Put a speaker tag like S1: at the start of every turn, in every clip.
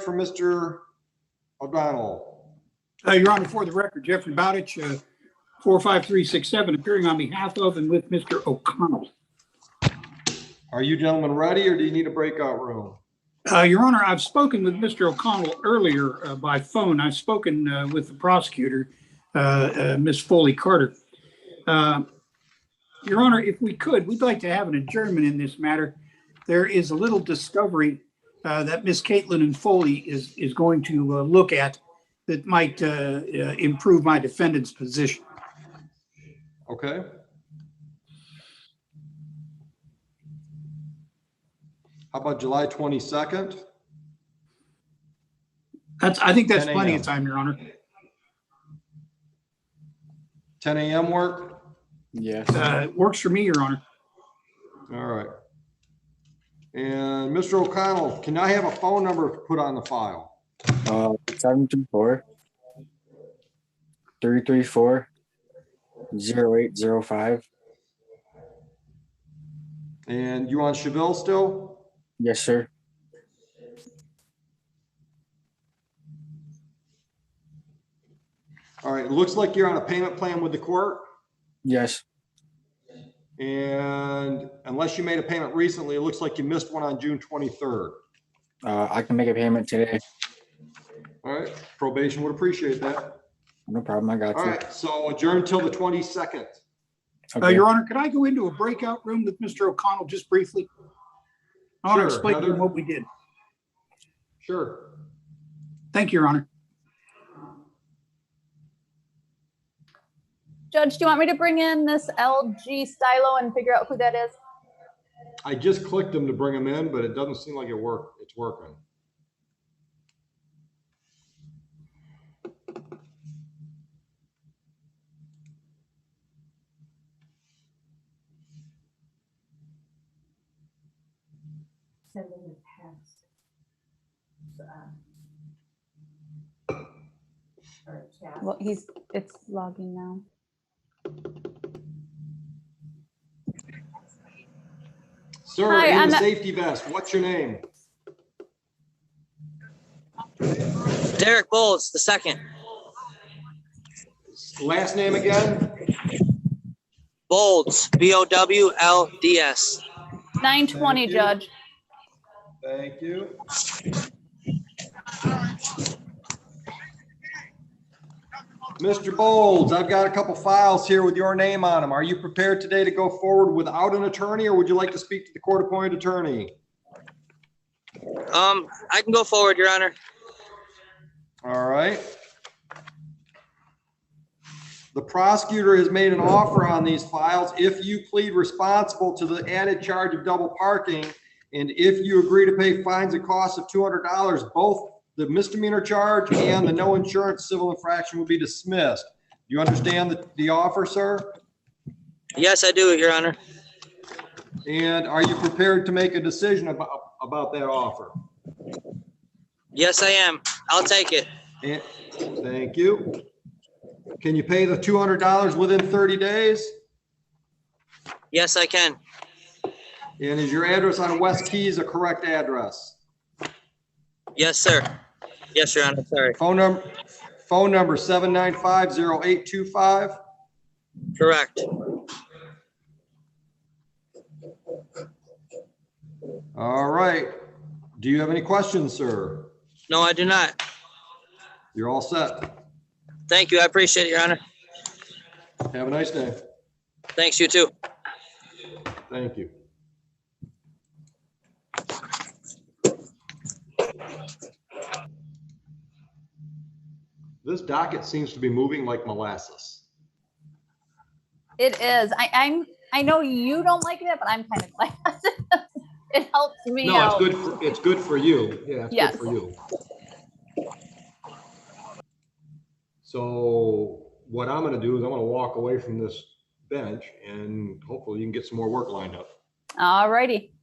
S1: for Mr. O'Donnell?
S2: Your Honor, for the record, Jeffrey Bowditch, 45367, appearing on behalf of and with Mr. O'Connell.
S1: Are you gentlemen ready, or do you need a breakout room?
S2: Your Honor, I've spoken with Mr. O'Connell earlier by phone. I've spoken with the prosecutor, Ms. Foley Carter. Your Honor, if we could, we'd like to have an adjournment in this matter. There is a little discovery that Ms. Caitlin and Foley is going to look at that might improve my defendant's position.
S1: Okay. How about July 22nd?
S2: I think that's plenty of time, Your Honor.
S1: 10 a.m. work?
S3: Yes.
S2: Works for me, Your Honor.
S1: All right. And Mr. O'Connell, can I have a phone number to put on the file?
S3: 724-334-0805.
S1: And you on Cheville still?
S3: Yes, sir.
S1: All right. It looks like you're on a payment plan with the court.
S3: Yes.
S1: And unless you made a payment recently, it looks like you missed one on June 23rd.
S3: I can make a payment today.
S1: All right. Probation would appreciate that.
S3: No problem. I got
S1: All
S3: you.
S1: right. So adjourn till the 22nd.
S3: Okay.
S2: Your Honor, could I go into a breakout room with Mr. O'Connell just briefly? I want to
S1: Sure,
S2: explain to
S1: Heather.
S2: him what we did.
S1: Sure.
S2: Thank you, Your Honor.
S4: Judge, do you want me to bring in this LG stylo and figure out who that is?
S1: I just clicked them to bring them in, but it doesn't seem like it's working.
S5: Sending the text. Or chat.
S4: Well, it's logging now.
S1: Sir,
S4: Hi,
S1: in
S4: I'm
S1: the
S4: a-
S1: safety vest, what's your name?
S6: Derek Bowles, the second.
S1: Last name again?
S6: Bolds, Bowlds.
S4: 920,
S1: Thank you.
S4: Judge.
S1: Thank you. Mr. Bowles, I've got a couple files here with your name on them. Are you prepared today to go forward without an attorney, or would you like to speak to the court-appointed attorney?
S6: I can go forward, Your Honor.
S1: All right. The prosecutor has made an offer on these files if you plead responsible to the added charge of double parking, and if you agree to pay fines and costs of $200, both the misdemeanor charge and the no insurance civil infraction will be dismissed. Do you understand the offer, sir?
S6: Yes, I do, Your Honor.
S1: And are you prepared to make a decision about that offer?
S6: Yes, I am. I'll take it.
S1: And, thank you. Can you pay the $200 within 30 days?
S6: Yes, I can.
S1: And is your address on West Keys a correct address?
S6: Yes, sir. Yes, Your Honor. Sorry.
S1: Phone number 795-0825.
S6: Correct.
S1: All right. Do you have any questions, sir?
S6: No, I do not.
S1: You're all set.
S6: Thank you. I appreciate it, Your Honor.
S1: Have a nice day.
S6: Thanks, you too.
S1: Thank you. This docket seems to be moving like molasses.
S4: It is. I know you don't like it, but I'm kind of glad. It helps me
S1: No,
S4: out.
S1: it's good for you. Yeah, it's
S4: Yes.
S1: good for you. So what I'm going to do is I'm going to walk away from this bench and hopefully you can get some more work lined up.
S4: All righty.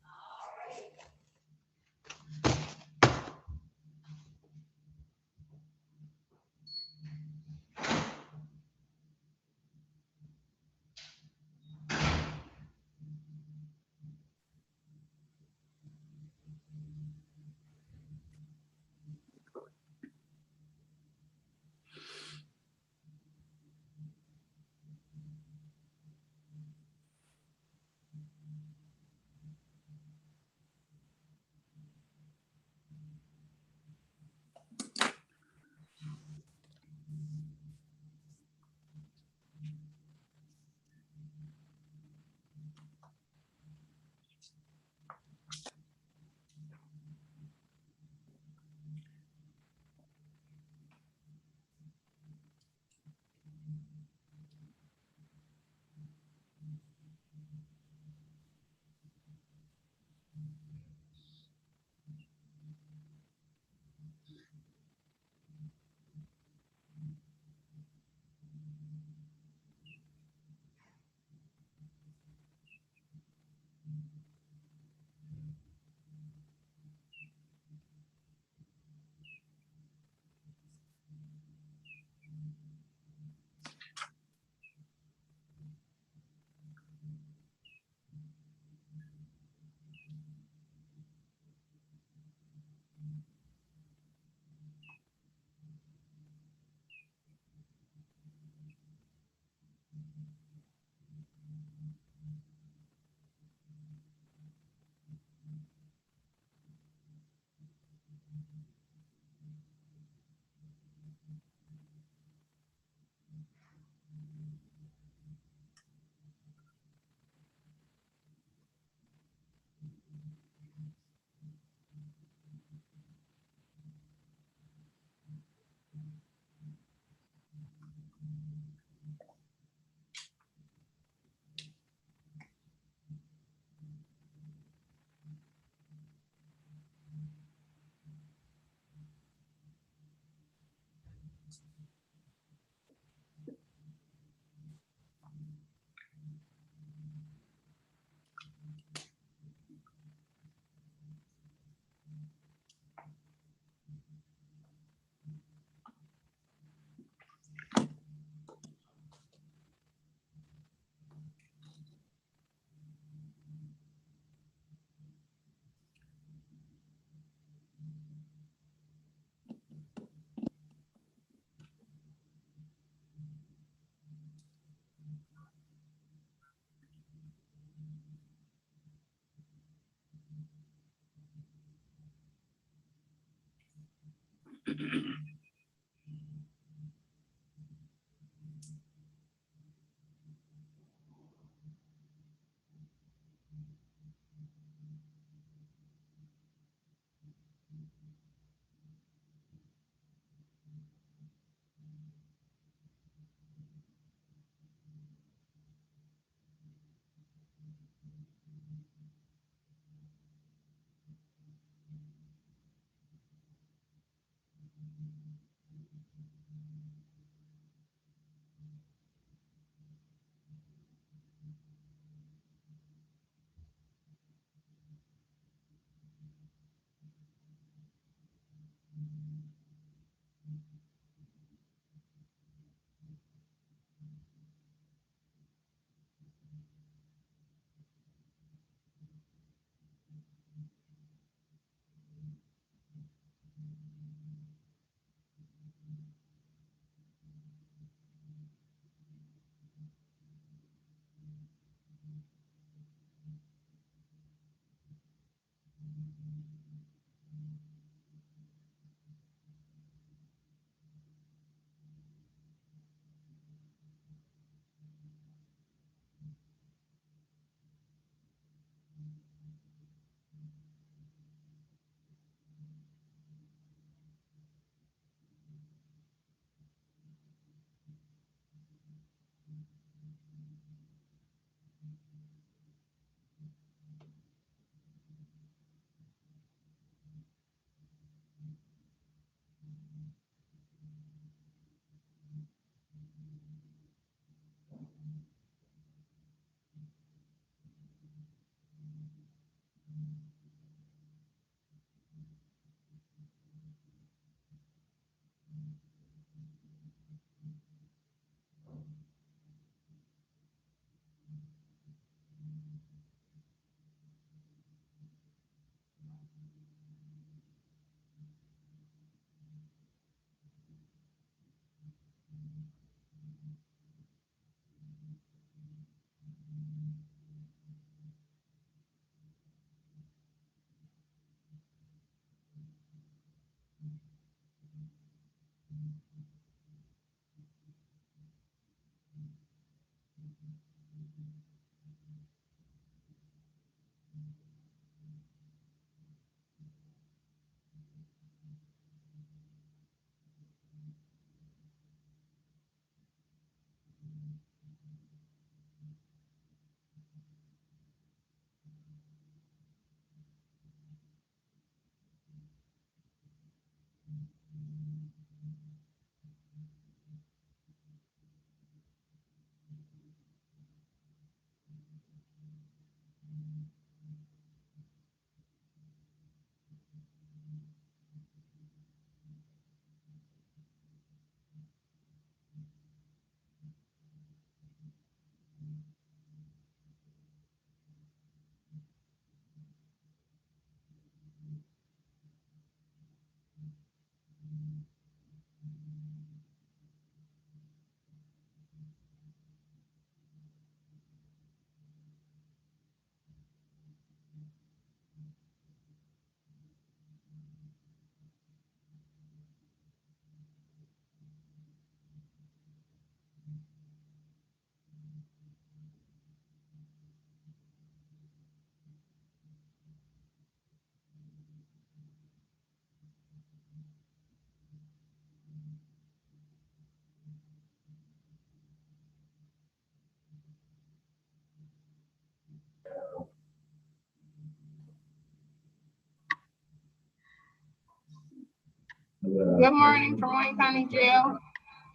S7: Good morning from Wayne County Jail.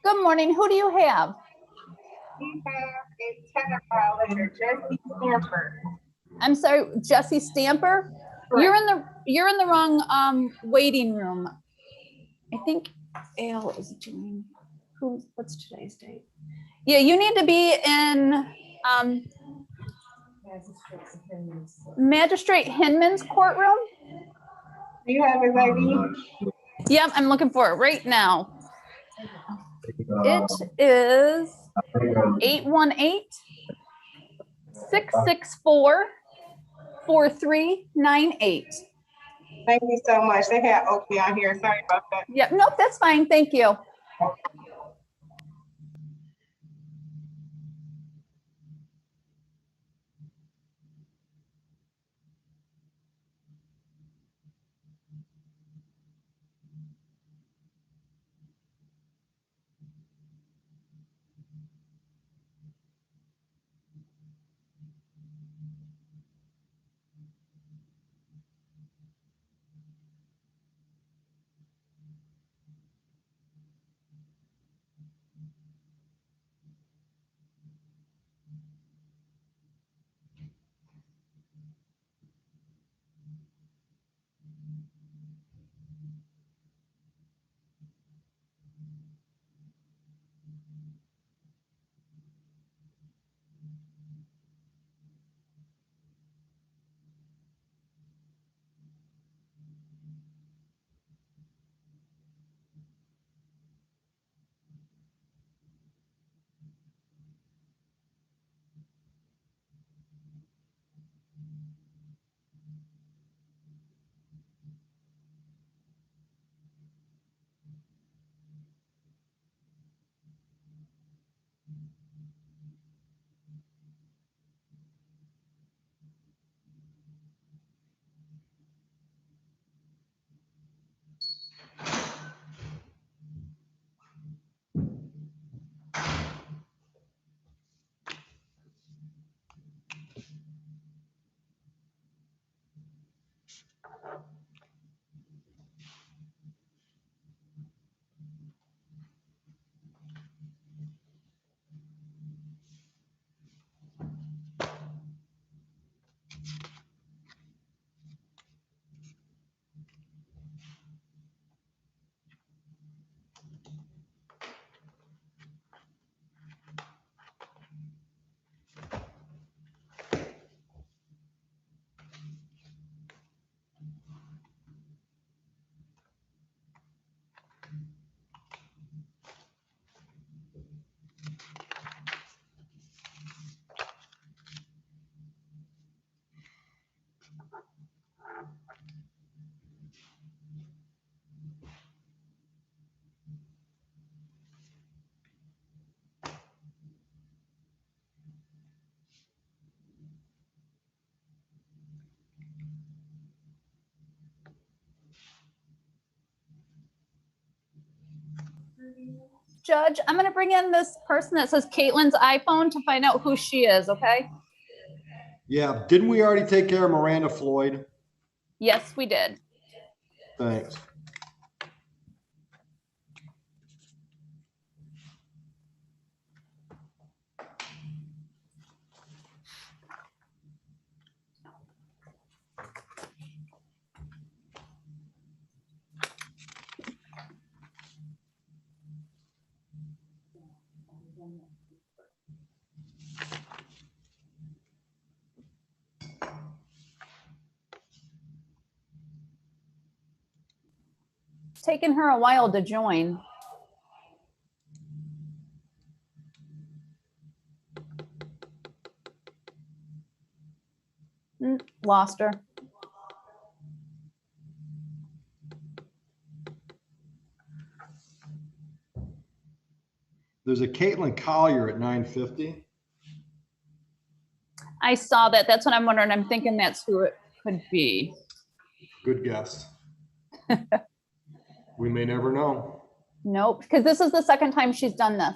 S4: Good morning. Who do you have?
S7: We have a tenant violator, Jesse Stanford.
S4: I'm sorry, Jesse Stamper. You're in the wrong waiting room. I think Al is doing. What's today's date? Yeah, you need to be in Magistrate Hinman's courtroom.
S7: Do you have his ID?
S4: Yep, I'm looking for it right now. It is 818-664-4398.
S7: Thank you so much. They had Oakley on here. Sorry about that.
S4: Yep, nope, that's fine. Thank you. Judge, I'm going to bring in this person that says Caitlin's iPhone to find out who she is, okay?
S1: Yeah, didn't we already take care of Miranda Floyd?
S4: Yes, we did.
S1: Thanks.
S4: It's taken her a while to join. Lost her.
S1: There's a Caitlin Collier at 950.
S4: I saw that. That's what I'm wondering. I'm thinking that's who it could be.
S1: Good guess. We may never know.
S4: Nope, because this is the second time she's done this.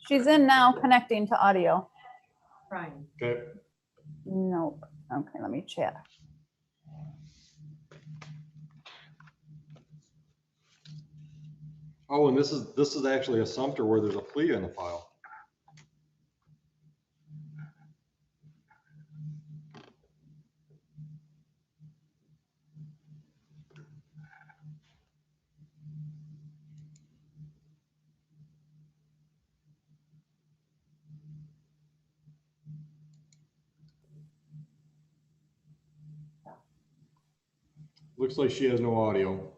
S4: She's in now, connecting to audio.
S5: Brian.
S1: Okay.
S4: Nope. Okay, let me check.
S1: Oh, and this is actually a Sumter where there's a plea in the file. Looks like she has no audio.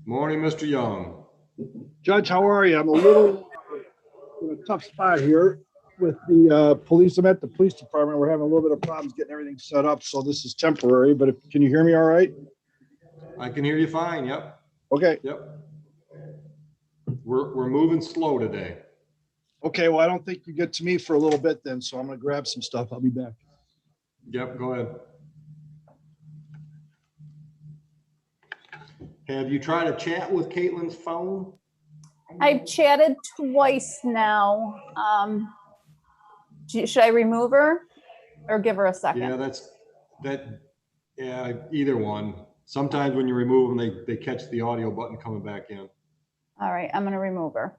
S1: Morning, Mr. Young.
S8: Judge, how are you? I'm a little in a tough spot here with the police. I'm at the police department. We're having a little bit of problems getting everything set up, so this is temporary, but can you hear me all right?
S1: I can hear you fine. Yep.
S8: Okay.
S1: Yep. We're moving slow today.
S8: Okay, well, I don't think you get to me for a little bit then, so I'm gonna grab some stuff. I'll be back.
S1: Yep, go ahead. Have you tried to chat with Caitlin's phone?
S4: I've chatted twice now. Should I remove her or give her a second?
S1: Yeah, yeah, either one. Sometimes when you remove them, they catch the audio button coming back in.
S4: All right, I'm gonna remove her.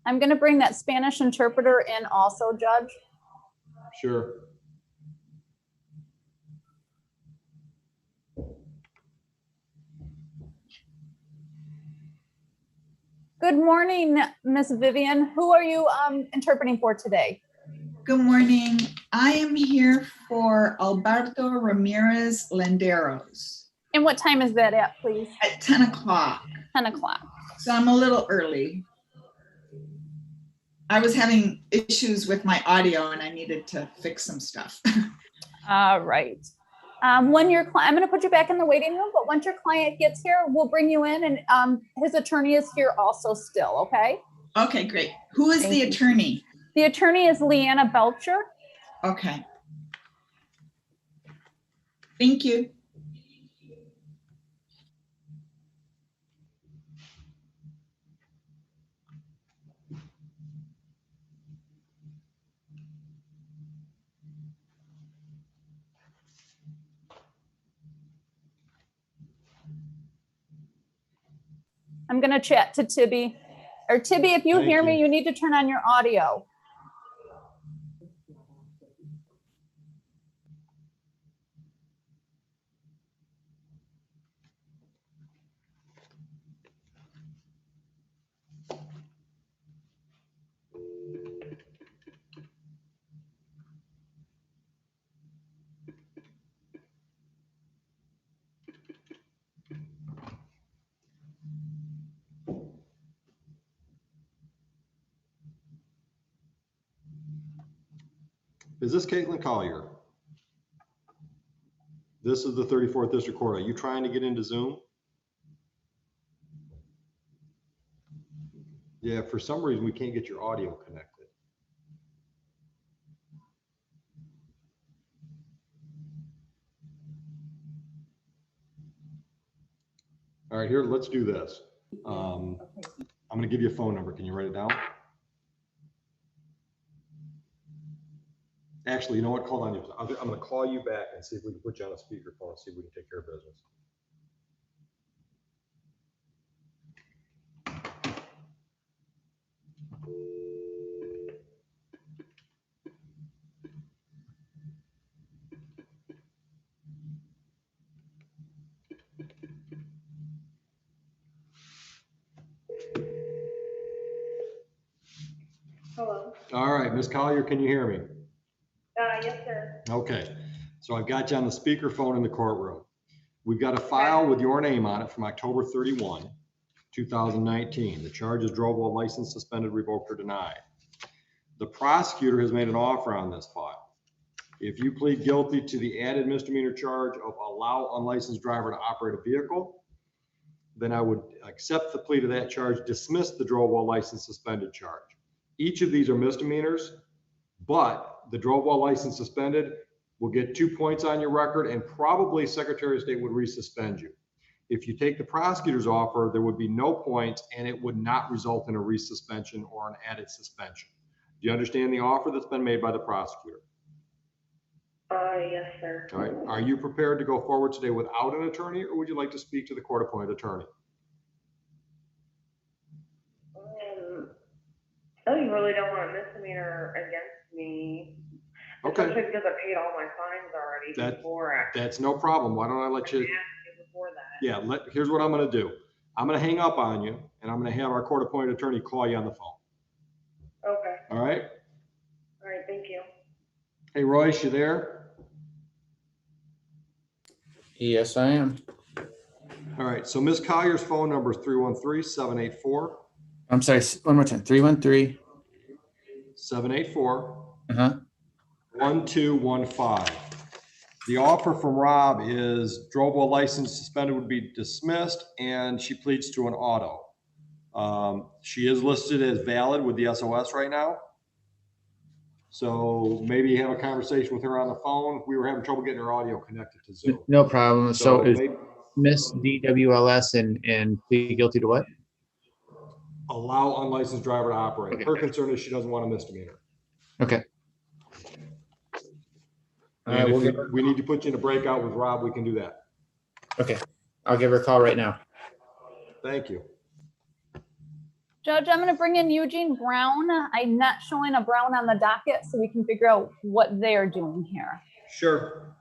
S4: I'm gonna bring that Spanish interpreter in also, Judge.
S1: Sure.
S4: Good morning, Miss Vivian. Who are you interpreting for today?
S9: Good morning. I am here for Alberto Ramirez Landeros
S4: And what time is that at, please?
S9: at 10 o'clock.
S4: 10 o'clock.
S9: So I'm a little early. I was having issues with my audio and I needed to fix some stuff.
S4: All right. When your client, I'm going to put you back in the waiting room, but once your client gets here, we'll bring you in, and his attorney is here also still, okay?
S9: Okay, great. Who is
S4: Thank
S9: the
S4: you.
S9: attorney?
S4: The attorney is Leanna Belcher.
S9: Okay. Thank you.
S4: I'm going to chat to Tibby. Or Tibby, if you
S1: Thank
S4: hear me,
S1: you.
S4: you need to turn on your audio.
S1: Is this Caitlin Collier? This is the 34th District Court. Are you trying to get into Zoom? Yeah, for some reason, we can't get your audio connected. All right, here, let's do this. I'm going to give you a phone number. Can you write it down? Actually, you know what? Hold on. I'm going to call you back and see if we can put you on a speakerphone and see if we can take care of business.
S7: Hello.
S1: All right, Miss Collier, can you hear me?
S7: Yes, sir.
S1: Okay, so I've got you on the speakerphone in the courtroom. We've got a file with your name on it from October 31, 2019. The charge is drove while license suspended, revoked, or denied. The prosecutor has made an offer on this file. If you plead guilty to the added misdemeanor charge of allow unlicensed driver to operate a vehicle, then I would accept the plea to that charge, dismiss the drove while license suspended charge. Each of these are misdemeanors, but the drove while license suspended will get 2 points on your record, and probably Secretary of State would resuspend you. If you take the prosecutor's offer, there would be no points, and it would not result in a resuspension or an added suspension. Do you understand the offer that's been made by the prosecutor?
S7: Yes, sir.
S1: All right. Are you prepared to go forward today without an attorney, or would you like to speak to the court-appointed attorney?
S7: I really don't want a misdemeanor against me.
S1: Okay.
S7: Especially because I paid all my fines already before.
S1: That's no problem. Why don't I let you?
S7: Before that.
S1: Yeah. Here's what I'm going to do. I'm going to hang up on you, and I'm going to have our court-appointed attorney call you on the phone.
S7: Okay.
S1: All right.
S7: All right. Thank you.
S1: Hey, Royce, you there?
S3: Yes, I am.
S1: All right. So Ms. Collier's phone number is 313-784.
S3: I'm sorry, one more time. 313.
S1: 784.
S3: Uh-huh.
S1: 1215. The offer from Rob is drove while license suspended would be dismissed, and she pleads to an auto. She is listed as valid with the SOS right now. So maybe have a conversation with her on the phone. We were having trouble getting her audio connected to Zoom.
S10: No problem. So is
S1: maybe
S10: Miss DWLS and plead guilty to what?
S1: allow unlicensed driver to operate.
S10: Okay.
S1: Her concern is she doesn't want a misdemeanor.
S10: Okay.
S1: And
S10: we'll
S1: if we need to put you in a breakout with Rob, we can do that.
S10: Okay. I'll give her a call right now.
S1: Thank you.
S4: Judge, I'm gonna bring in Eugene Brown. I'm not showing a Brown on the docket, so we can figure out what they're doing here.
S1: Sure.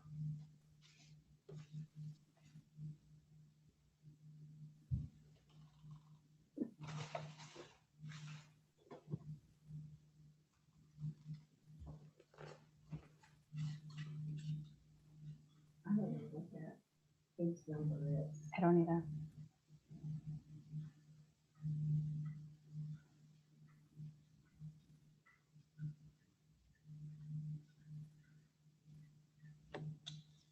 S4: I don't either.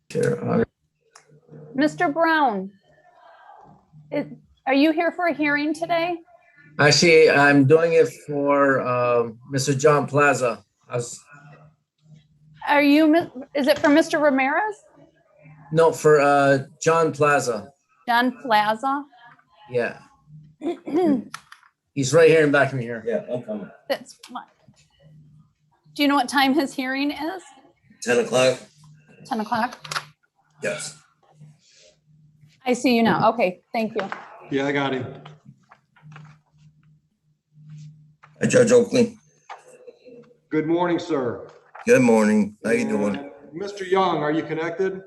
S10: Sure.
S4: Mr. Brown, are you here for a hearing today?
S11: Actually, I'm doing it for Mr. John Plaza.
S4: Are you, is it for Mr. Ramirez?
S11: No, for John Plaza.
S4: John Plaza?
S11: Yeah. He's right here in back of me here.
S12: Yeah, I'm coming.
S4: That's fine. Do you know what time his hearing is?
S12: 10 o'clock?
S4: 10 o'clock?
S12: Yes.
S4: I see you now. Okay, thank you.
S1: Yeah, I got him.
S12: Hi, Judge Oakley.
S1: Good morning, sir.
S12: Good morning. How you doing?
S1: Mr. Young, are you connected?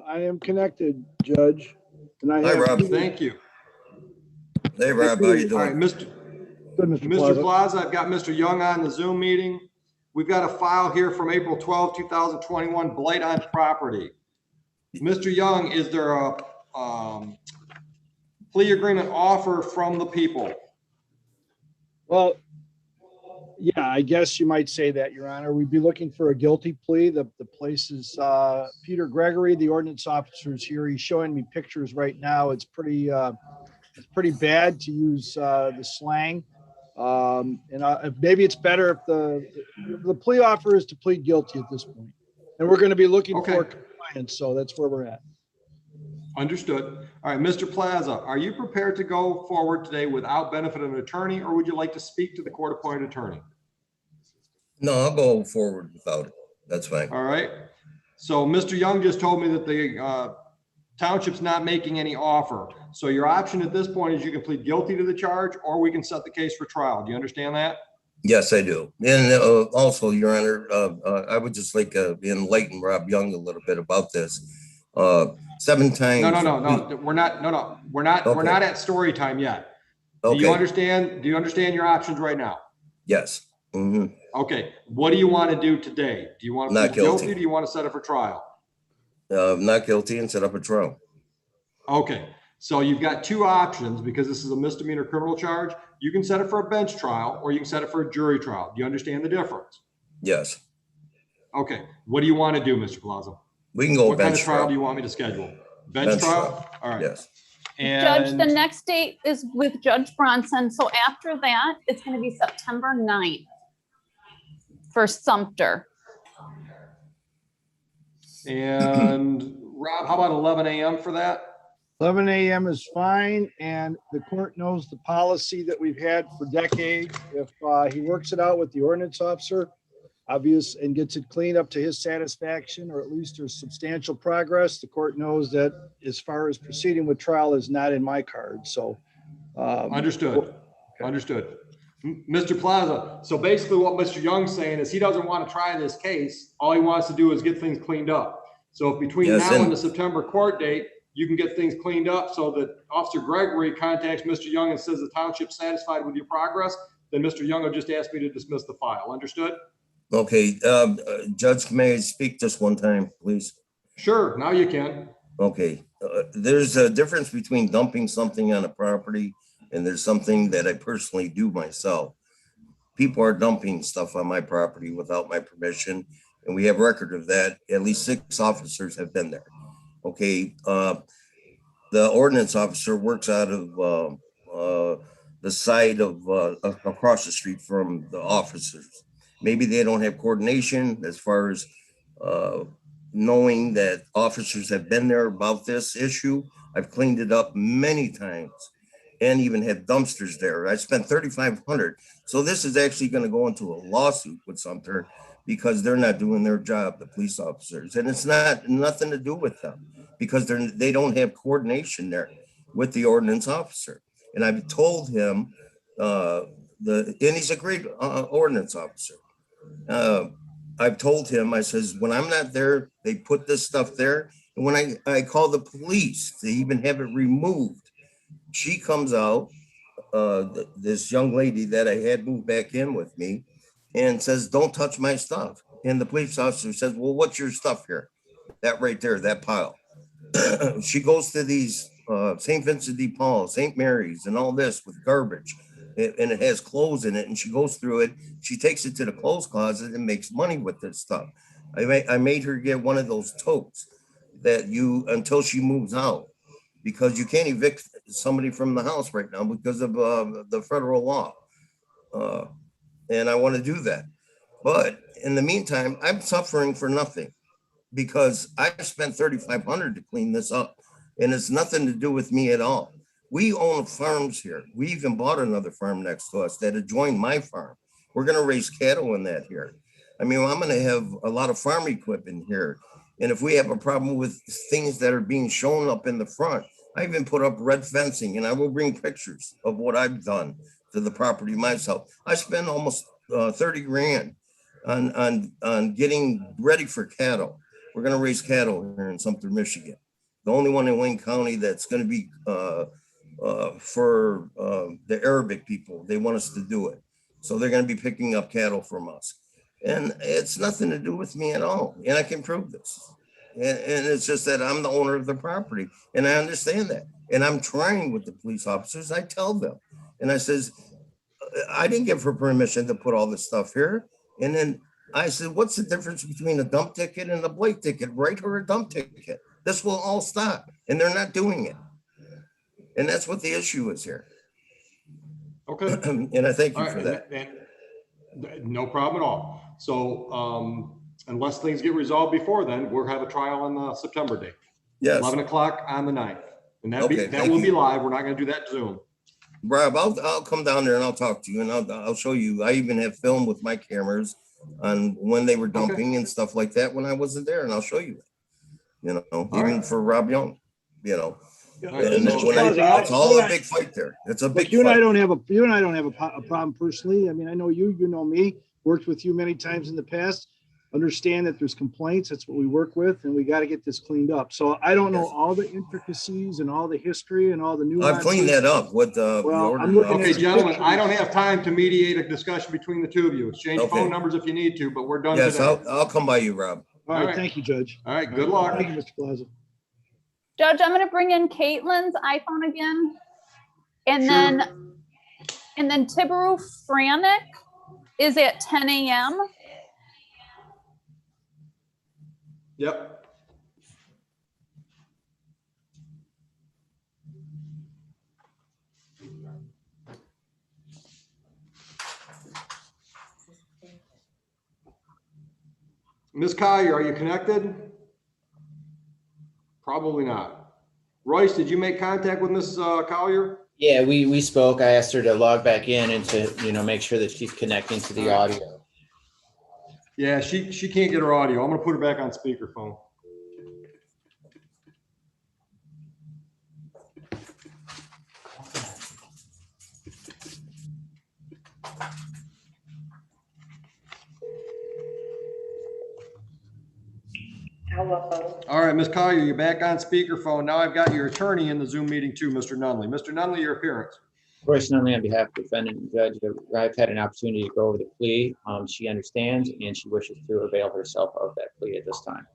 S8: I am connected, Judge. And I
S12: Hi,
S8: have
S12: Rob.
S1: Thank you.
S12: Hey, Rob, how you
S1: All right,
S12: doing?
S8: Good, Mr.
S1: Mr.
S8: Plaza.
S1: Plaza, I've got Mr. Young on the Zoom meeting. We've got a file here from April 12, 2021, blight on property. Mr. Young, is there a plea agreement offer from the people?
S8: Well, yeah, I guess you might say that, Your Honor. We'd be looking for a guilty plea. The place is Peter Gregory, the ordinance officer, is here. He's showing me pictures right now. It's pretty bad, to use the slang. Maybe it's better if the plea offer is to plead guilty at this point. And we're going to be looking for compliance, so that's where we're at.
S1: Understood. All right, Mr. Plaza, are you prepared to go forward today without benefit of an attorney, or would you like to speak to the court-appointed attorney?
S12: No, I'll go forward without it. That's fine.
S1: All right. So Mr. Young just told me that the township's not making any offer. So your option at this point is you can plead guilty to the charge, or we can set the case for trial. Do you understand that?
S12: Yes, I do. And also, Your Honor, I would just like to enlighten Rob Young a little bit about this. 7 times.
S1: No. We're not at story time yet.
S12: Okay.
S1: Do you understand your options right now?
S12: Yes. Mm-hmm.
S1: Okay. What do you want to do today? Do you want to
S12: Not
S1: plead guilty?
S12: guilty.
S1: Do you want to set it for trial?
S12: Not guilty and set up a trial.
S1: Okay, so you've got two options because this is a misdemeanor criminal charge. You can set it for a bench trial or you can set it for a jury trial. Do you understand the difference?
S12: Yes.
S1: Okay, what do you want to do, Mr. Plaza?
S12: We can go
S1: What kind
S12: bench
S1: of trial
S12: trial.
S1: do you want me to schedule? Bench trial? All right.
S12: Yes.
S4: Judge, the
S1: And
S4: next date is with Judge Bronson. So after that, it's going to be September 9th for Sumter.
S1: Rob, how about 11 a.m. for that?
S8: 11 a.m. is fine, and the court knows the policy that we've had for decades. If he works it out with the ordinance officer, obvious, and gets it cleaned up to his satisfaction, or at least there's substantial progress, the court knows that as far as proceeding with trial is not in my card, so.
S1: Understood. Understood. Mr. Plaza, so basically what Mr. Young's saying is he doesn't want to try this case. All he wants to do is get things cleaned up. So if between
S12: Yes,
S1: now
S12: and-
S1: and the September court date, you can get things cleaned up so that Officer Gregory contacts Mr. Young and says the township's satisfied with your progress, then Mr. Young will just ask me to dismiss the file. Understood?
S12: Okay, Judge, may I speak just one time, please?
S1: Sure, now you can.
S12: Okay, there's a difference between dumping something on a property and there's something that I personally do myself. People are dumping stuff on my property without my permission, and we have record of that. At least 6 officers have been there. Okay, the ordinance officer works out of the side of across the street from the officers. Maybe they don't have coordination as far as knowing that officers have been there about this issue. I've cleaned it up many times and even had dumpsters there. I spent $3,500. So this is actually going to go into a lawsuit with Sumter because they're not doing their job, the police officers. And it's nothing to do with them because they don't have coordination there with the ordinance officer. And I've told him, and he's a great ordinance officer. I've told him, I says, when I'm not there, they put this stuff there. And when I call the police to even have it removed, she comes out, this young lady that I had moved back in with me, and says, don't touch my stuff. And the police officer says, well, what's your stuff here? That right there, that pile. She goes to these St. Vincent de Paul, St. Mary's, and all this with garbage. And it has clothes in it, and she goes through it. She takes it to the clothes closet and makes money with this stuff. I made her get one of those totes that until she moves out, because you can't evict somebody from the house right now because of the federal law. And I want to do that. But in the meantime, I'm suffering for nothing because I spent $3,500 to clean this up, and it's nothing to do with me at all. We own farms here. We even bought another farm next to us that adjoined my farm. We're going to raise cattle in that here. I mean, I'm going to have a lot of farm equipment here. And if we have a problem with things that are being shown up in the front, I even put up red fencing, and I will bring pictures of what I've done to the property myself. I spent almost 30 grand on getting ready for cattle. We're going to raise cattle here in Sumter, Michigan. The only one in Wayne County that's going to be for the Arabic people. They want us to do it. So they're going to be picking up cattle from us. And it's nothing to do with me at all. And I can prove this. And it's just that I'm the owner of the property. And I understand that. And I'm trying with the police officers. I tell them. And I says, I didn't give her permission to put all this stuff here. And then I said, what's the difference between a dump ticket and a Blake ticket? Write her a dump ticket. This will all stop. And they're not doing it. And that's what the issue is here.
S1: Okay.
S12: And I thank you for that.
S1: No problem at all. So unless things get resolved before then, we'll have a trial on the September date.
S12: Yes.
S1: 11 o'clock on the 9th. And that
S12: Okay,
S1: will be live. We're not going to do that Zoom.
S12: Rob, I'll come down there and I'll talk to you and I'll show you. I even have film with my cameras on when they were dumping and stuff like that when I wasn't there, and I'll show you. You know, even for Rob Young, you know. And it's all a big fight there. It's a big
S8: you and I
S12: fight.
S8: don't have a problem personally. I mean, I know you know me, worked with you many times in the past. Understand that there's complaints. That's what we work with, and we got to get this cleaned up. So I don't know all the intricacies and all the history and all the nuances.
S12: I've cleaned that up with
S1: Okay, gentlemen, I don't have time to mediate a discussion between the two of you. Exchange phone numbers if you need to, but we're done
S12: Yes,
S1: today.
S12: I'll come by you, Rob.
S8: All
S1: All
S8: right,
S1: right.
S8: thank you, Judge.
S1: All right, good luck.
S8: Thank you, Mr. Plaza.
S4: Judge, I'm gonna bring in Caitlin's iPhone again. And
S1: Sure.
S4: then Tibaru Franick is at 10 a.m.
S1: Yep. Ms. Collier, are you connected? Probably not. Royce, did you make contact with Ms. Collier?
S3: Yeah, we spoke. I asked her to log back in and to, make sure that she's connecting to the audio.
S1: Yeah, she can't get her audio. I'm gonna put her back on speakerphone.
S7: Hello.
S1: All right, Ms. Collier, you're back on speakerphone. Now I've got your attorney in the Zoom meeting too, Mr. Nunley. Mr. Nunley, your appearance.
S3: Royce Nunley, on behalf of the defendant and judge, I've had an opportunity to go over the plea. She understands and she wishes to avail herself of that plea at this time.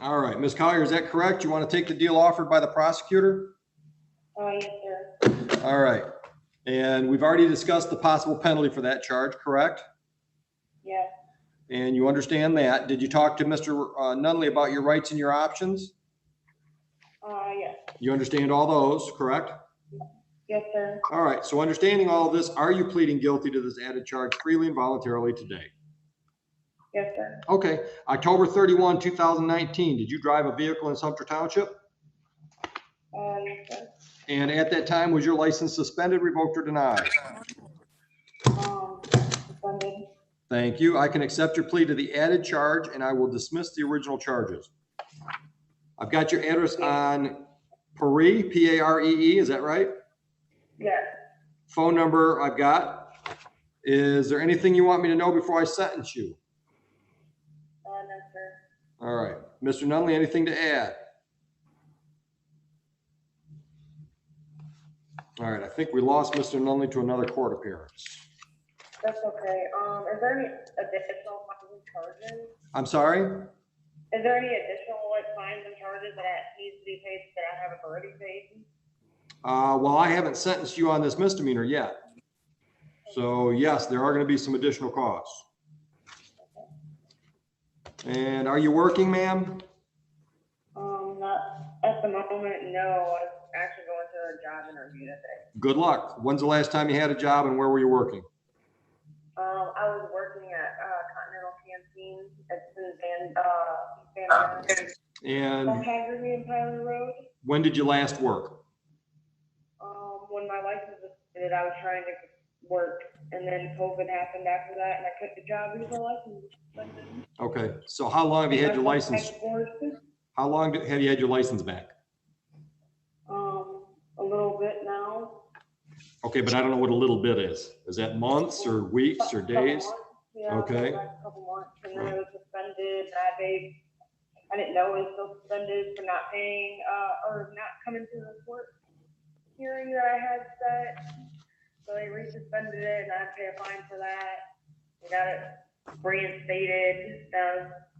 S1: All right, Ms. Collier, is that correct? You want to take the deal offered by the prosecutor?
S7: Yes, sir.
S1: All right. And we've already discussed the possible penalty for that charge, correct?
S7: Yeah.
S1: And you understand that. Did you talk to Mr. Nunley about your rights and your options?
S7: Yes.
S1: You understand all those, correct?
S7: Yes, sir.
S1: All right. So understanding all of this, are you pleading guilty to this added charge freely and voluntarily today?
S7: Yes, sir.
S1: Okay. October 31, 2019, did you drive a vehicle in Sumter Township?
S7: Yes, sir.
S1: And at that time, was your license suspended, revoked, or denied?
S7: Suspended.
S1: Thank you. I can accept your plea to the added charge and I will dismiss the original charges. I've got your address on Paree, P-A-R-E-E, is that right?
S7: Yes.
S1: Phone number I've got. Is there anything you want me to know before I sentence you?
S7: No, sir.
S1: All right. Mr. Nunley, anything to add? All right. I think we lost Mr. Nunley to another court appearance.
S7: That's okay. Is there any additional fines and charges?
S1: I'm sorry?
S7: Is there any additional fines and charges that needs to be paid that I haven't already paid?
S1: Well, I haven't sentenced you on this misdemeanor yet. So yes, there are going to be some additional costs. And are you working, ma'am?
S7: Not at the moment, no. I'm actually going to a job interview today.
S1: Good luck. When's the last time you had a job and where were you working?
S7: I was working at Continental Canteen at
S1: And
S7: Hagerty and Tyler Road.
S1: when did you last work?
S7: When my license was suspended, I was trying to work, and then COVID happened after that, and I quit the job because my license was suspended.
S1: Okay, so how long have you had your license? How long have you had your license back?
S7: A little bit now.
S1: Okay, but I don't know what a little bit is. Is that months or weeks or days?
S7: Yeah,
S1: Okay.
S7: a couple months, and then it was suspended. I didn't know it was still suspended for not paying or not coming to the court hearing that I had set. So they resuspended it, and I had to pay a fine for that. We got it reinstated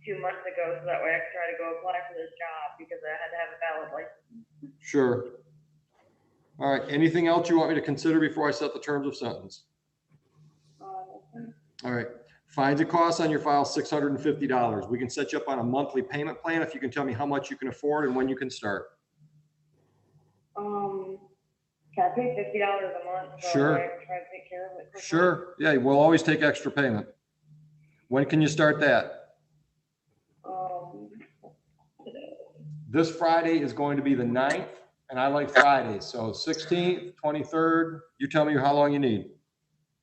S7: 2 months ago, so that way I could try to go apply for this job because I had to have a valid license.
S1: Sure. All right, anything else you want me to consider before I set the terms of sentence? All right, fines and costs on your file, $650. We can set you up on a monthly payment plan if you can tell me how much you can afford and when you can start.
S7: Can I pay $50 a month? So
S1: Sure.
S7: I can try to take care of it quickly?
S1: Sure, yeah, we'll always take extra payment. When can you start that? This Friday is going to be the 9th, and I like Fridays, so 16th, 23rd, you tell me how long you need.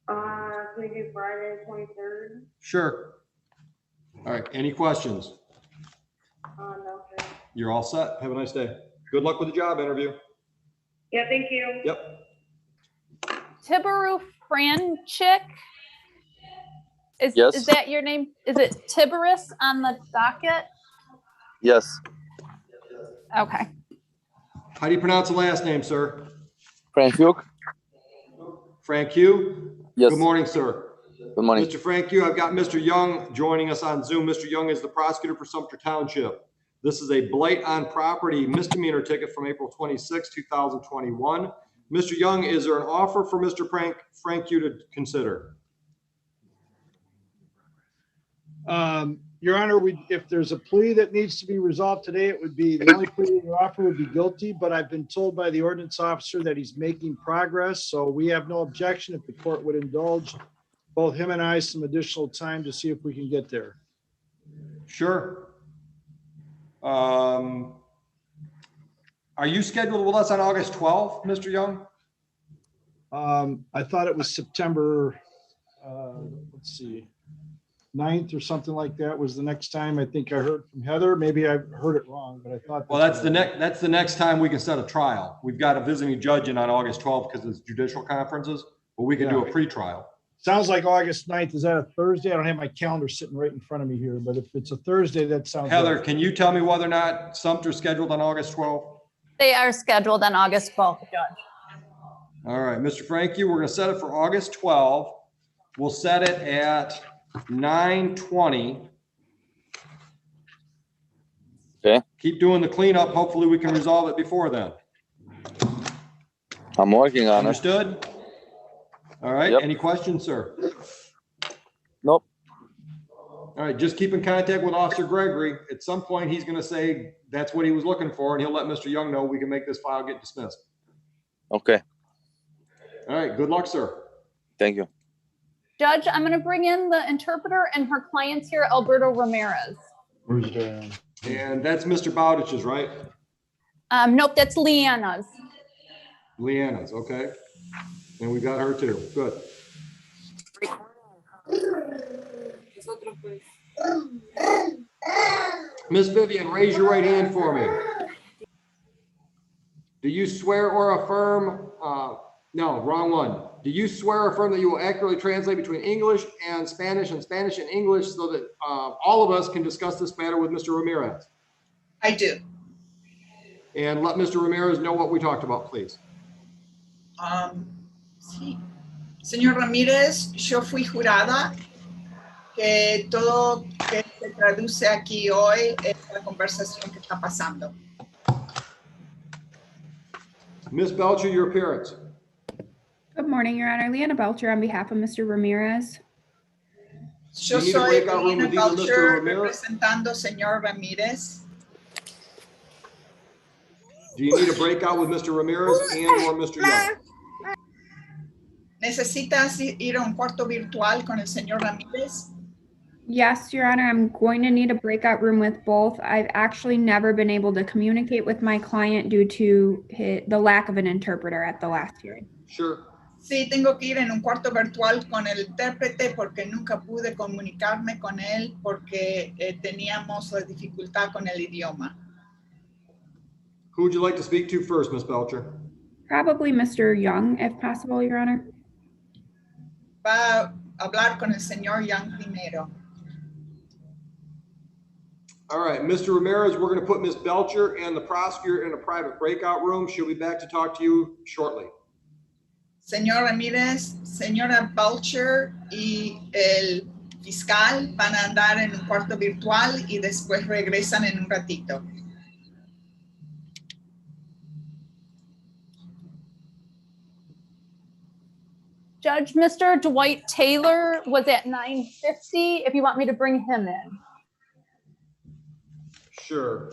S7: Can we do Friday, 23rd?
S1: Sure. All right, any questions?
S7: No, sir.
S1: You're all set. Have a nice day. Good luck with the job interview.
S7: Yeah, thank you.
S1: Yep.
S4: Tibaru Franchik.
S13: Yes.
S4: Is that your name? Is it Tiburus on the docket?
S13: Yes.
S4: Okay.
S1: How do you pronounce the last name, sir?
S13: Frank Hugh?
S1: Frank Hugh?
S13: Yes.
S1: Good morning, sir.
S13: Good morning.
S1: Mr. Frank, I've got Mr. Young joining us on Zoom. Mr. Young is the prosecutor for Sumter Township. This is a blight on property misdemeanor ticket from April 26, 2021. Mr. Young, is there an offer for Mr. Frank to consider?
S8: Your Honor, if there's a plea that needs to be resolved today, it would be, the only plea you offer would be guilty, but I've been told by the ordinance officer that he's making progress, so we have no objection if the court would indulge both him and I some additional time to see if we can get there.
S1: Sure. Are you scheduled with us on August 12th, Mr. Young?
S8: I thought it was September, let's see, 9th or something like that was the next time I think I heard from Heather. Maybe I heard it wrong, but I thought.
S1: Well, that's the next time we can set a trial. We've got a visiting judge in on August 12th because it's judicial conferences, but we can do a pre-trial.
S8: Sounds like August 9th. Is that a Thursday? I don't have my calendar sitting right in front of me here, but if it's a Thursday, that sounds.
S1: Heather,
S8: right.
S1: can you tell me whether or not Sumter's scheduled on August 12th?
S4: They are scheduled on August 12th, Judge.
S1: All right, Mr. Frankie, we're going to set it for August 12th. We'll set it at 9:20.
S13: Okay.
S1: Keep doing the cleanup. Hopefully we can resolve it before then.
S13: I'm working on it.
S1: Understood? All right.
S13: Yep.
S1: Any questions, sir?
S13: Nope.
S1: All right. Just keep in contact with Officer Gregory. At some point, he's going to say that's what he was looking for, and he'll let Mr. Young know we can make this file get dismissed.
S13: Okay.
S1: All right. Good luck, sir.
S13: Thank you.
S4: Judge, I'm going to bring in the interpreter and her clients here, Alberto Ramirez.
S8: Where's the?
S1: And that's Mr. Bowdich's, right?
S4: Nope, that's Leanna's.
S1: Leanna's, okay. And we got her too. Good. Miss Vivian, raise your right hand for me. Do you swear or affirm, no, wrong one. Do you swear or affirm that you will accurately translate between English and Spanish and English so that all of us can discuss this matter with Mr. Ramirez?
S9: I do.
S1: And let Mr. Ramirez know what we talked about, please.
S9: Sí. Señor Ramírez, yo fui jurada que todo que se traduce aquí hoy es la conversación que está pasando.
S1: Miss Belcher, your appearance.
S14: Good morning, Your Honor. Leanna Belcher on behalf of Mr. Ramirez.
S9: Yo soy Leanna Belcher representando señor Ramírez.
S1: Do you need a breakout with Mr. Ramirez and or Mr. Young?
S9: ¿Necesitas ir a un cuarto virtual con el señor Ramírez?
S14: Yes, Your Honor, I'm going to need a breakout room with both. I've actually never been able to communicate with my client due to the lack of an interpreter at the last hearing.
S1: Sure.
S9: Sí, tengo que ir en un cuarto virtual con el intérprete porque nunca pude comunicarme con él porque teníamos la dificultad con el idioma.
S1: Who would you like to speak to first, Miss Belcher?
S14: Probably Mr. Young, if possible, Your Honor.
S9: Va a hablar con el señor Young primero.
S1: All right, Mr. Ramirez, we're going to put Miss Belcher and the prosecutor in a private breakout room. She'll be back to talk to you shortly.
S9: Señor Ramírez, señora Belcher y el fiscal van a andar en un cuarto virtual y después regresan en un ratito.
S4: Judge, Mr. Dwight Taylor was at 9:50, if you want me to bring him in.
S1: Sure.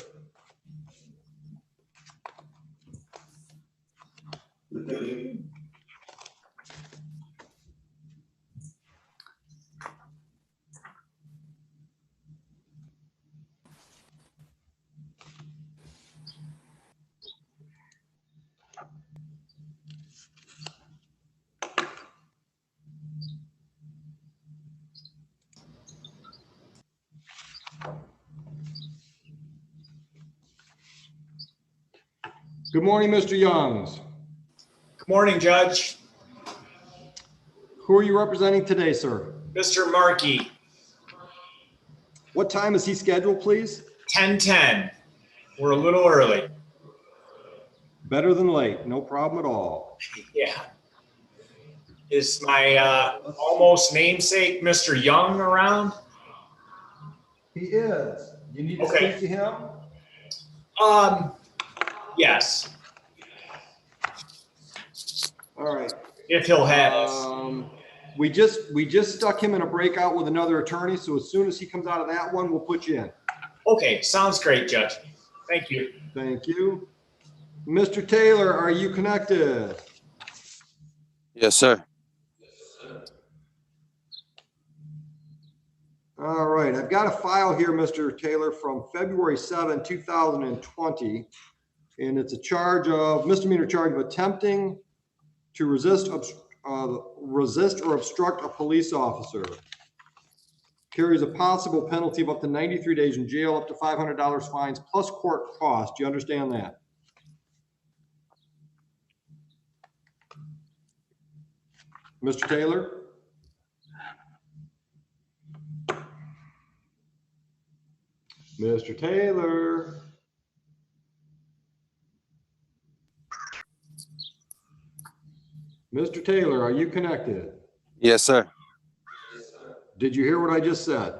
S1: Good morning, Mr. Youngs.
S15: Good morning, Judge.
S1: Who are you representing today, sir?
S15: Mr. Markey.
S1: What time is he scheduled, please?
S15: 10:10. We're a little early.
S1: Better than late, no problem at all.
S15: Yeah. Is my almost namesake, Mr. Young, around?
S1: He is. You need to
S15: Okay.
S1: speak to him?
S15: Yes,
S1: All right.
S15: if he'll have us.
S1: We just stuck him in a breakout with another attorney, so as soon as he comes out of that one, we'll put you in.
S15: Okay, sounds great, Judge. Thank you.
S1: Thank you. Mr. Taylor, are you connected?
S13: Yes, sir.
S1: All right, I've got a file here, Mr. Taylor, from February 7, 2020, and it's a charge of, misdemeanor charge of attempting to resist or obstruct a police officer. Carries a possible penalty of up to 93 days in jail, up to $500 fines, plus court costs. Do you understand that? Mr. Taylor? Mr. Taylor? Mr. Taylor, are you connected?
S13: Yes, sir.
S1: Did you hear what I just said?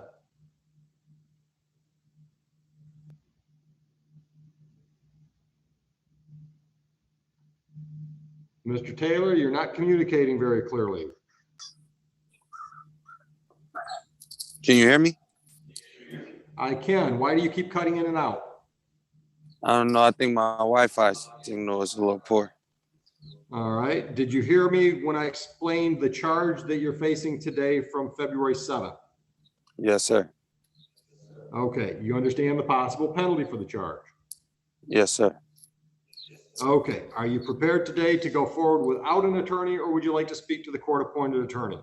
S1: Mr. Taylor, you're not communicating very clearly.
S13: Can you hear me?
S1: I can. Why do you keep cutting in and out?
S13: I don't know. I think my Wi-Fi signal is a little poor.
S1: All right. Did you hear me when I explained the charge that you're facing today from February 7th?
S13: Yes, sir.
S1: Okay. You understand the possible penalty for the charge?
S13: Yes, sir.
S1: Okay. Are you prepared today to go forward without an attorney, or would you like to speak to the court-appointed attorney?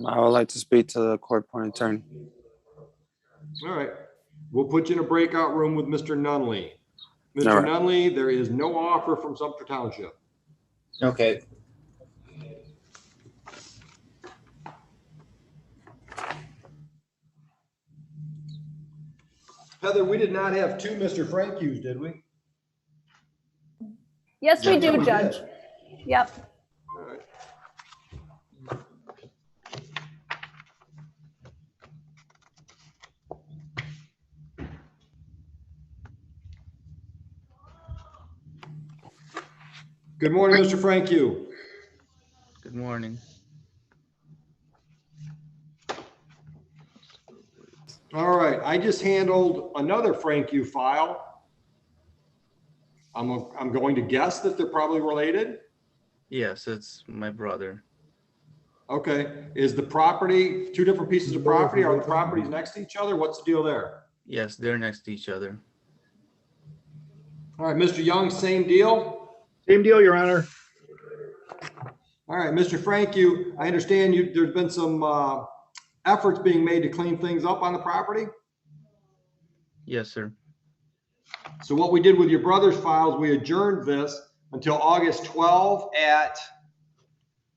S13: I would like to speak to the court-appointed attorney.
S1: All right. We'll put you in a breakout room with Mr. Nunley. Mr.
S13: All right.
S1: Nunley, there is no offer from Sumter Township.
S11: Okay.
S1: Heather, we did not have two Mr. Frankus, did we?
S4: Yes, we
S1: Yeah,
S4: do,
S1: we
S4: Judge.
S1: did.
S4: Yep.
S1: All right. Good morning, Mr. Franku.
S10: Good morning.
S1: All right, I just handled another Franku file. I'm going to guess that they're probably related.
S10: Yes, it's my brother.
S1: Okay, is the property, two different pieces of property? Are the properties next to each other? What's the deal there?
S10: Yes, they're next to each other.
S1: All right, Mr. Young, same deal?
S8: Same deal, Your Honor.
S1: All right, Mr. Franku, I understand there's been some efforts being made to clean things up on the property?
S10: Yes, sir.
S1: So what we did with your brother's files, we adjourned this until August 12 at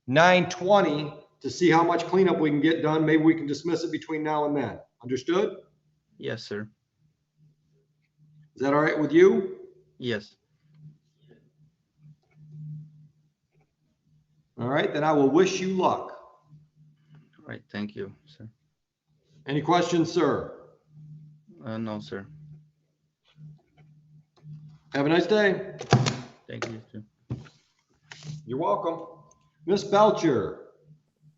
S1: 9:20 to see how much cleanup we can get done. Maybe we can dismiss it between now and then. Understood?
S10: Yes, sir.
S1: Is that all right with you?
S10: Yes.
S1: All right, then I will wish you luck.
S10: All right. Thank you, sir.
S1: Any questions, sir?
S10: No, sir.
S1: Have a nice day.
S10: Thank you, too.
S1: You're welcome. Miss Belcher,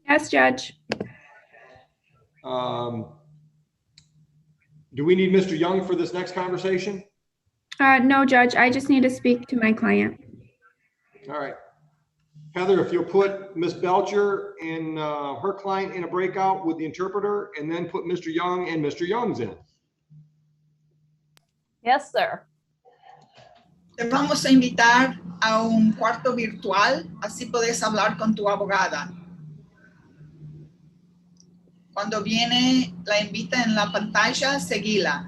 S14: Yes, Judge.
S1: do we need Mr. Young for this next conversation?
S14: No, Judge, I just need to speak to my client.
S1: All right. Heather, if you'll put Miss Belcher and her client in a breakout with the interpreter, and then put Mr. Young and Mr. Young's in.
S4: Yes, sir.
S9: Te vamos a invitar a un cuarto virtual, así puedes hablar con tu abogada. Cuando viene la invita en la pantalla, seguila.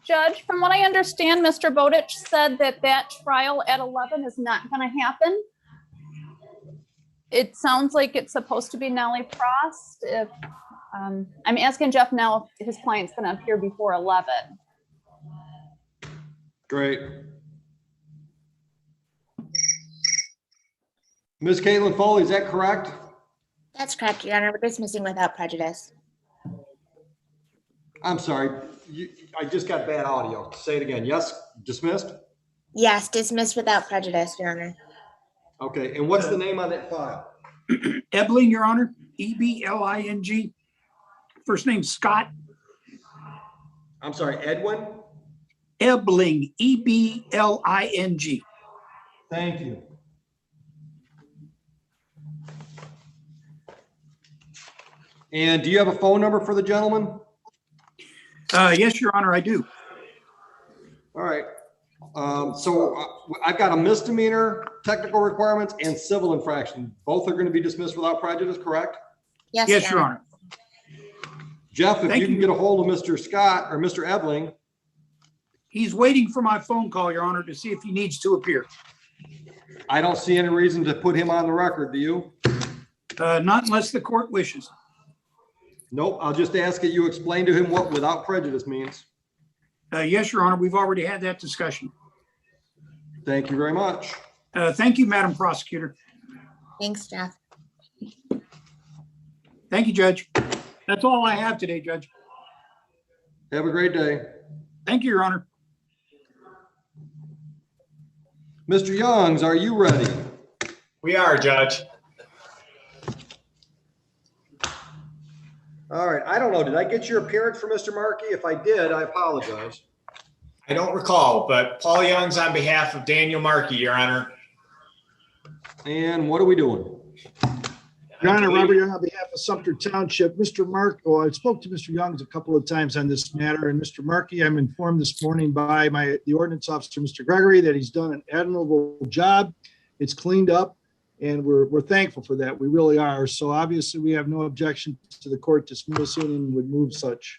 S4: Judge, from what I understand, Mr. Bowditch said that that trial at 11 is not going to happen. It sounds like it's supposed to be Nellie Prost. If I'm asking Jeff now if his client's going to appear before 11.
S1: Great. Ms. Caitlin Foley, is that correct?
S16: That's correct, Your Honor. We're dismissing without prejudice.
S1: I'm sorry. I just got bad audio. Say it again. Yes, dismissed?
S16: Yes, dismissed without prejudice, Your Honor.
S1: Okay, and what's the name on that file?
S2: Ebling, Your Honor, E-B-L-I-N-G. First name Scott.
S1: I'm sorry, Edwin?
S2: Ebling, E-B-L-I-N-G.
S1: Thank you. And do you have a phone number for the gentleman?
S2: Yes, Your Honor, I do.
S1: All right. I've got a misdemeanor, technical requirements, and civil infraction. Both are going to be dismissed without prejudice, correct?
S16: Yes,
S2: Yes, Your Honor.
S1: Jeff, if
S2: Thank
S1: you can
S2: you.
S1: get a hold of Mr. Scott or Mr. Ebling.
S2: He's waiting for my phone call, Your Honor, to see if he needs to appear.
S1: I don't see any reason to put him on the record, do you?
S2: Not unless the court wishes.
S1: Nope, I'll just ask that you explain to him what without prejudice means.
S2: Yes, Your Honor, we've already had that discussion.
S1: Thank you very much.
S2: Thank you, Madam Prosecutor.
S16: Thanks, Jeff.
S2: Thank you, Judge. That's all I have today, Judge.
S1: Have a great day.
S2: Thank you, Your Honor.
S1: Mr. Youngs, are you ready?
S15: We are, Judge.
S1: All right, I don't know. Did I get your appearance for Mr. Markey? If I did, I apologize.
S15: I don't recall, but Paul Young's on behalf of Daniel Markey, Your Honor.
S1: And what are we doing?
S8: Your Honor, Robert Young on behalf of Sumter Township. Mr. Mark, I spoke to Mr. Youngs a couple of times on this matter, and Mr. Markey, I'm informed this morning by the ordinance officer, Mr. Gregory, that he's done an admirable job. It's cleaned up, and we're thankful for that. We really are. So obviously, we have no objection to the court dismissing and would move such.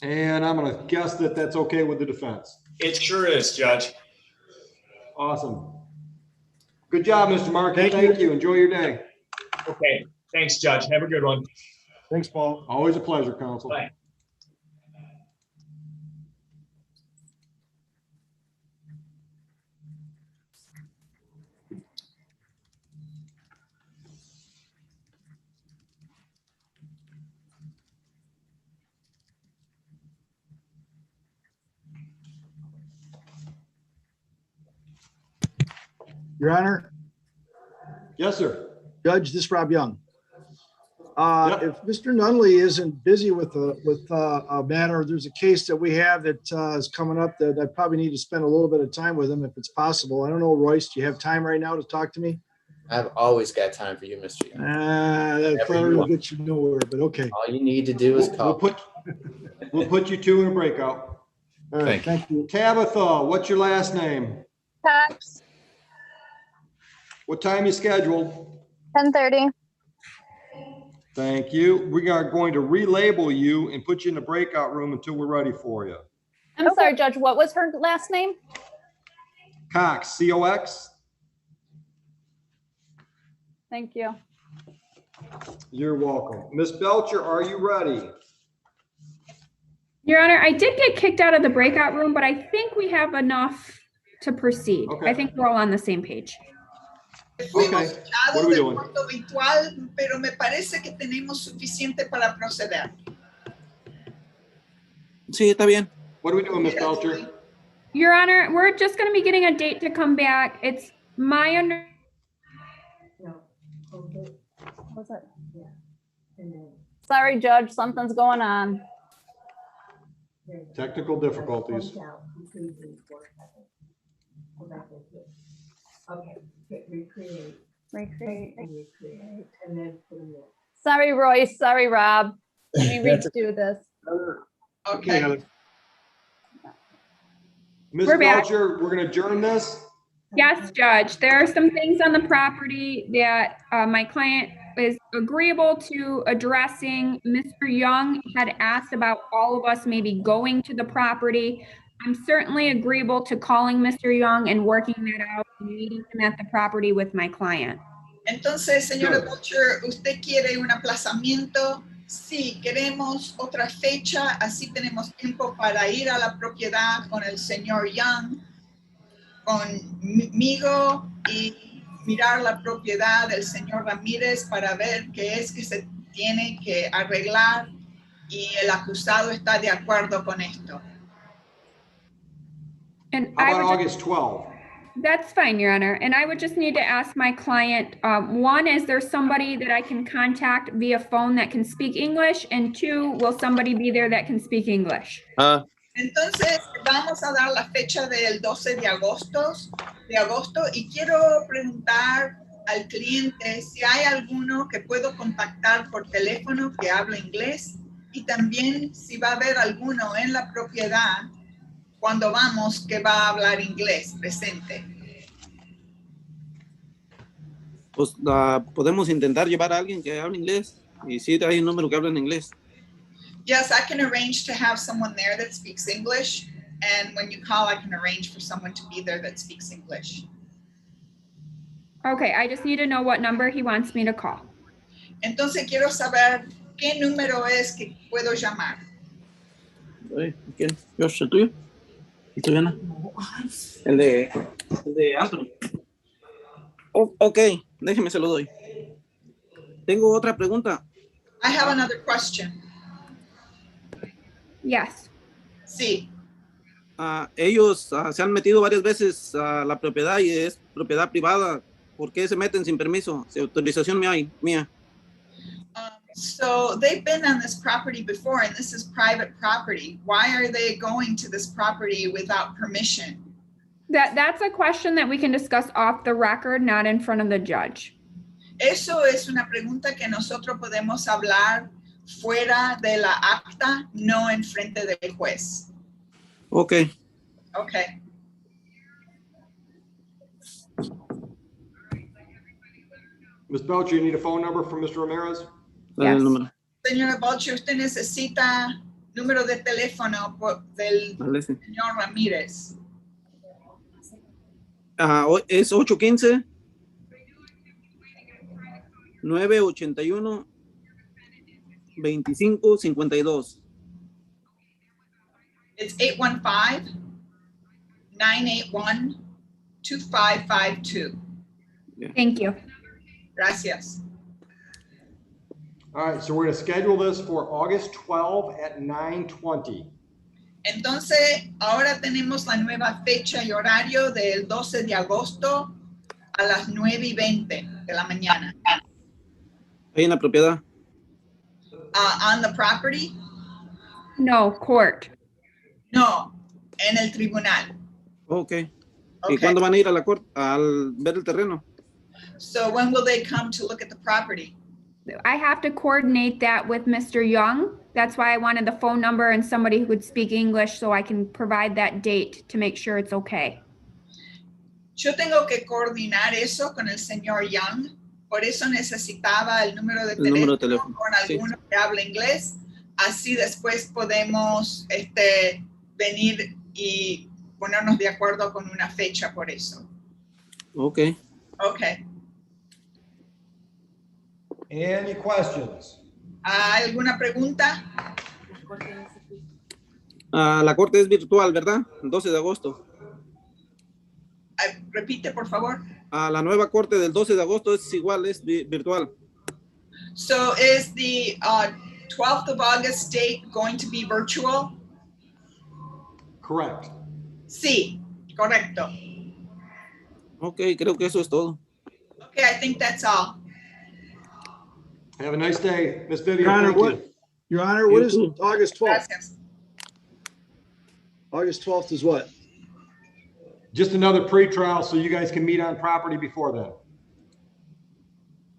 S1: And I'm going to guess that that's okay with the defense.
S15: It sure is, Judge.
S1: Awesome. Good job, Mr. Markey. Thank you. Enjoy your day.
S15: Okay. Thanks, Judge. Have a good one.
S8: Thanks, Paul.
S1: Always a pleasure, counsel.
S15: Bye.
S8: Your Honor,
S1: Yes, sir.
S8: Judge, this is Rob Young. If Mr. Nunley isn't busy with a matter, there's a case that we have that is coming up that I probably need to spend a little bit of time with him if it's possible. I don't know, Royce, do you have time right now to talk to me?
S10: I've always got time for you, Mr. Young.
S8: That
S10: Whenever
S8: probably
S10: you
S8: will
S10: want.
S8: get you nowhere, but okay.
S10: All you need to do is call.
S1: We'll put you two in a breakout.
S8: All right, thank you.
S1: Tabitha, what's your last name?
S4: Cox,
S1: What time you scheduled?
S4: 10:30.
S1: Thank you. We are going to relabel you and put you in the breakout room until we're ready for you.
S4: I'm sorry, Judge, what was her last name?
S1: Cox, C-O-X.
S4: Thank you.
S1: You're welcome. Miss Belcher, are you ready?
S14: Your Honor, I did get kicked out of the breakout room, but I think we have enough to proceed.
S1: Okay.
S14: I think we're all on the same page.
S9: Fuimos
S1: Okay.
S9: echados
S1: What are we
S9: del
S1: doing?
S9: cuarto virtual, pero me parece que tenemos suficiente para proceder.
S13: Sí, está bien.
S1: What are we doing, Miss Belcher?
S14: Your Honor, we're just going to be getting a date to come back. It's my under.
S4: What's it? Sorry, Judge, something's going on.
S1: Technical difficulties.
S5: Okay, recreate.
S4: Recreate.
S5: And then put them in.
S4: Sorry, Royce. Sorry, Rob. Let me redo this.
S9: Okay.
S1: Miss
S14: We're back.
S1: Belcher, we're going to adjourn this.
S14: Yes, Judge. There are some things on the property that my client is agreeable to addressing. Mr. Young had asked about all of us maybe going to the property. I'm certainly agreeable to calling Mr. Young and working that out, and meeting him at the property with my client.
S9: Entonces, señora Butcher, ¿usted quiere un aplazamiento? Sí, queremos otra fecha, así tenemos tiempo para ir a la propiedad con el señor Young, conmigo y mirar la propiedad del señor Ramírez para ver qué es que se tiene que arreglar y el acusado está de acuerdo con esto.
S14: And
S1: How
S14: I
S1: about
S14: would
S1: August 12?
S14: That's fine, Your Honor. And I would just need to ask my client, one, is there somebody that I can contact via phone that can speak English? And two, will somebody be there that can speak English?
S9: Entonces, vamos a dar la fecha del 12 de agosto y quiero preguntar al cliente si hay alguno que puedo contactar por teléfono que hable inglés y también si va a haber alguno en la propiedad cuando vamos que va a hablar inglés presente.
S17: Pues podemos intentar llevar a alguien que hable inglés. Y sí, hay un número que habla en inglés.
S9: Yes, I can arrange to have someone there that speaks English. And when you call, I can arrange for someone to be there that speaks English.
S14: Okay, I just need to know what number he wants me to call.
S9: Entonces quiero saber qué número es que puedo llamar.
S17: ¿Quién? ¿Josh, el tuyo? ¿El tuyo, Ana? El de Anthony. Ok, déjeme se lo doy. Tengo otra pregunta.
S9: I have another question.
S14: Yes.
S9: Sí.
S17: Ellos se han metido varias veces a la propiedad y es propiedad privada. ¿Por qué se meten sin permiso? Sin autorización mía.
S9: So they've been on this property before and this is private property. Why are they going to this property without permission?
S14: That's a question that we can discuss off the record, not in front of the judge.
S9: Eso es una pregunta que nosotros podemos hablar fuera de la acta, no en frente del juez.
S17: Ok.
S9: Okay.
S1: Ms. Belcher, you need a phone number from Mr. Ramirez?
S17: Dale el número.
S9: Señora Belcher, usted necesita número de teléfono del señor Ramírez.
S17: Es 815 981 2552.
S9: It's 815-981-2552.
S14: Thank you.
S9: Gracias.
S1: All right, so we're going to schedule this for August 12 at 9:20.
S9: Entonces, ahora tenemos la nueva fecha y horario del 12 de agosto a las 9:20 de la mañana.
S17: Ahí en la propiedad.
S9: On the property?
S14: No, court.
S9: No, en el tribunal.
S17: Ok. ¿Y cuándo van a ir a la corte al ver el terreno?
S9: So when will they come to look at the property?
S14: I have to coordinate that with Mr. Young. That's why I wanted the phone number and somebody who could speak English so I can provide that date to make sure it's okay.
S9: Yo tengo que coordinar eso con el señor Young. Por eso necesitaba el número de teléfono con alguno que hable inglés. Así después podemos venir y ponernos de acuerdo con una fecha por eso.
S17: Ok.
S9: Okay.
S1: Any questions?
S9: ¿Alguna pregunta?
S17: La corte es virtual, ¿verdad? El 12 de agosto.
S9: Repite, por favor.
S17: La nueva corte del 12 de agosto es igual, es virtual.
S9: So is the 12th of August date going to be virtual?
S1: Correct.
S9: Sí, correcto.
S17: Ok, creo que eso es todo.
S9: Okay, I think that's all.
S1: Have a nice day, Ms. Vivian.
S8: Your Honor,
S1: thank you.
S8: Your Honor, what is August 12th?
S9: Gracias.
S8: August 12th is what?
S1: Just another pre-trial so you guys can meet on property before then.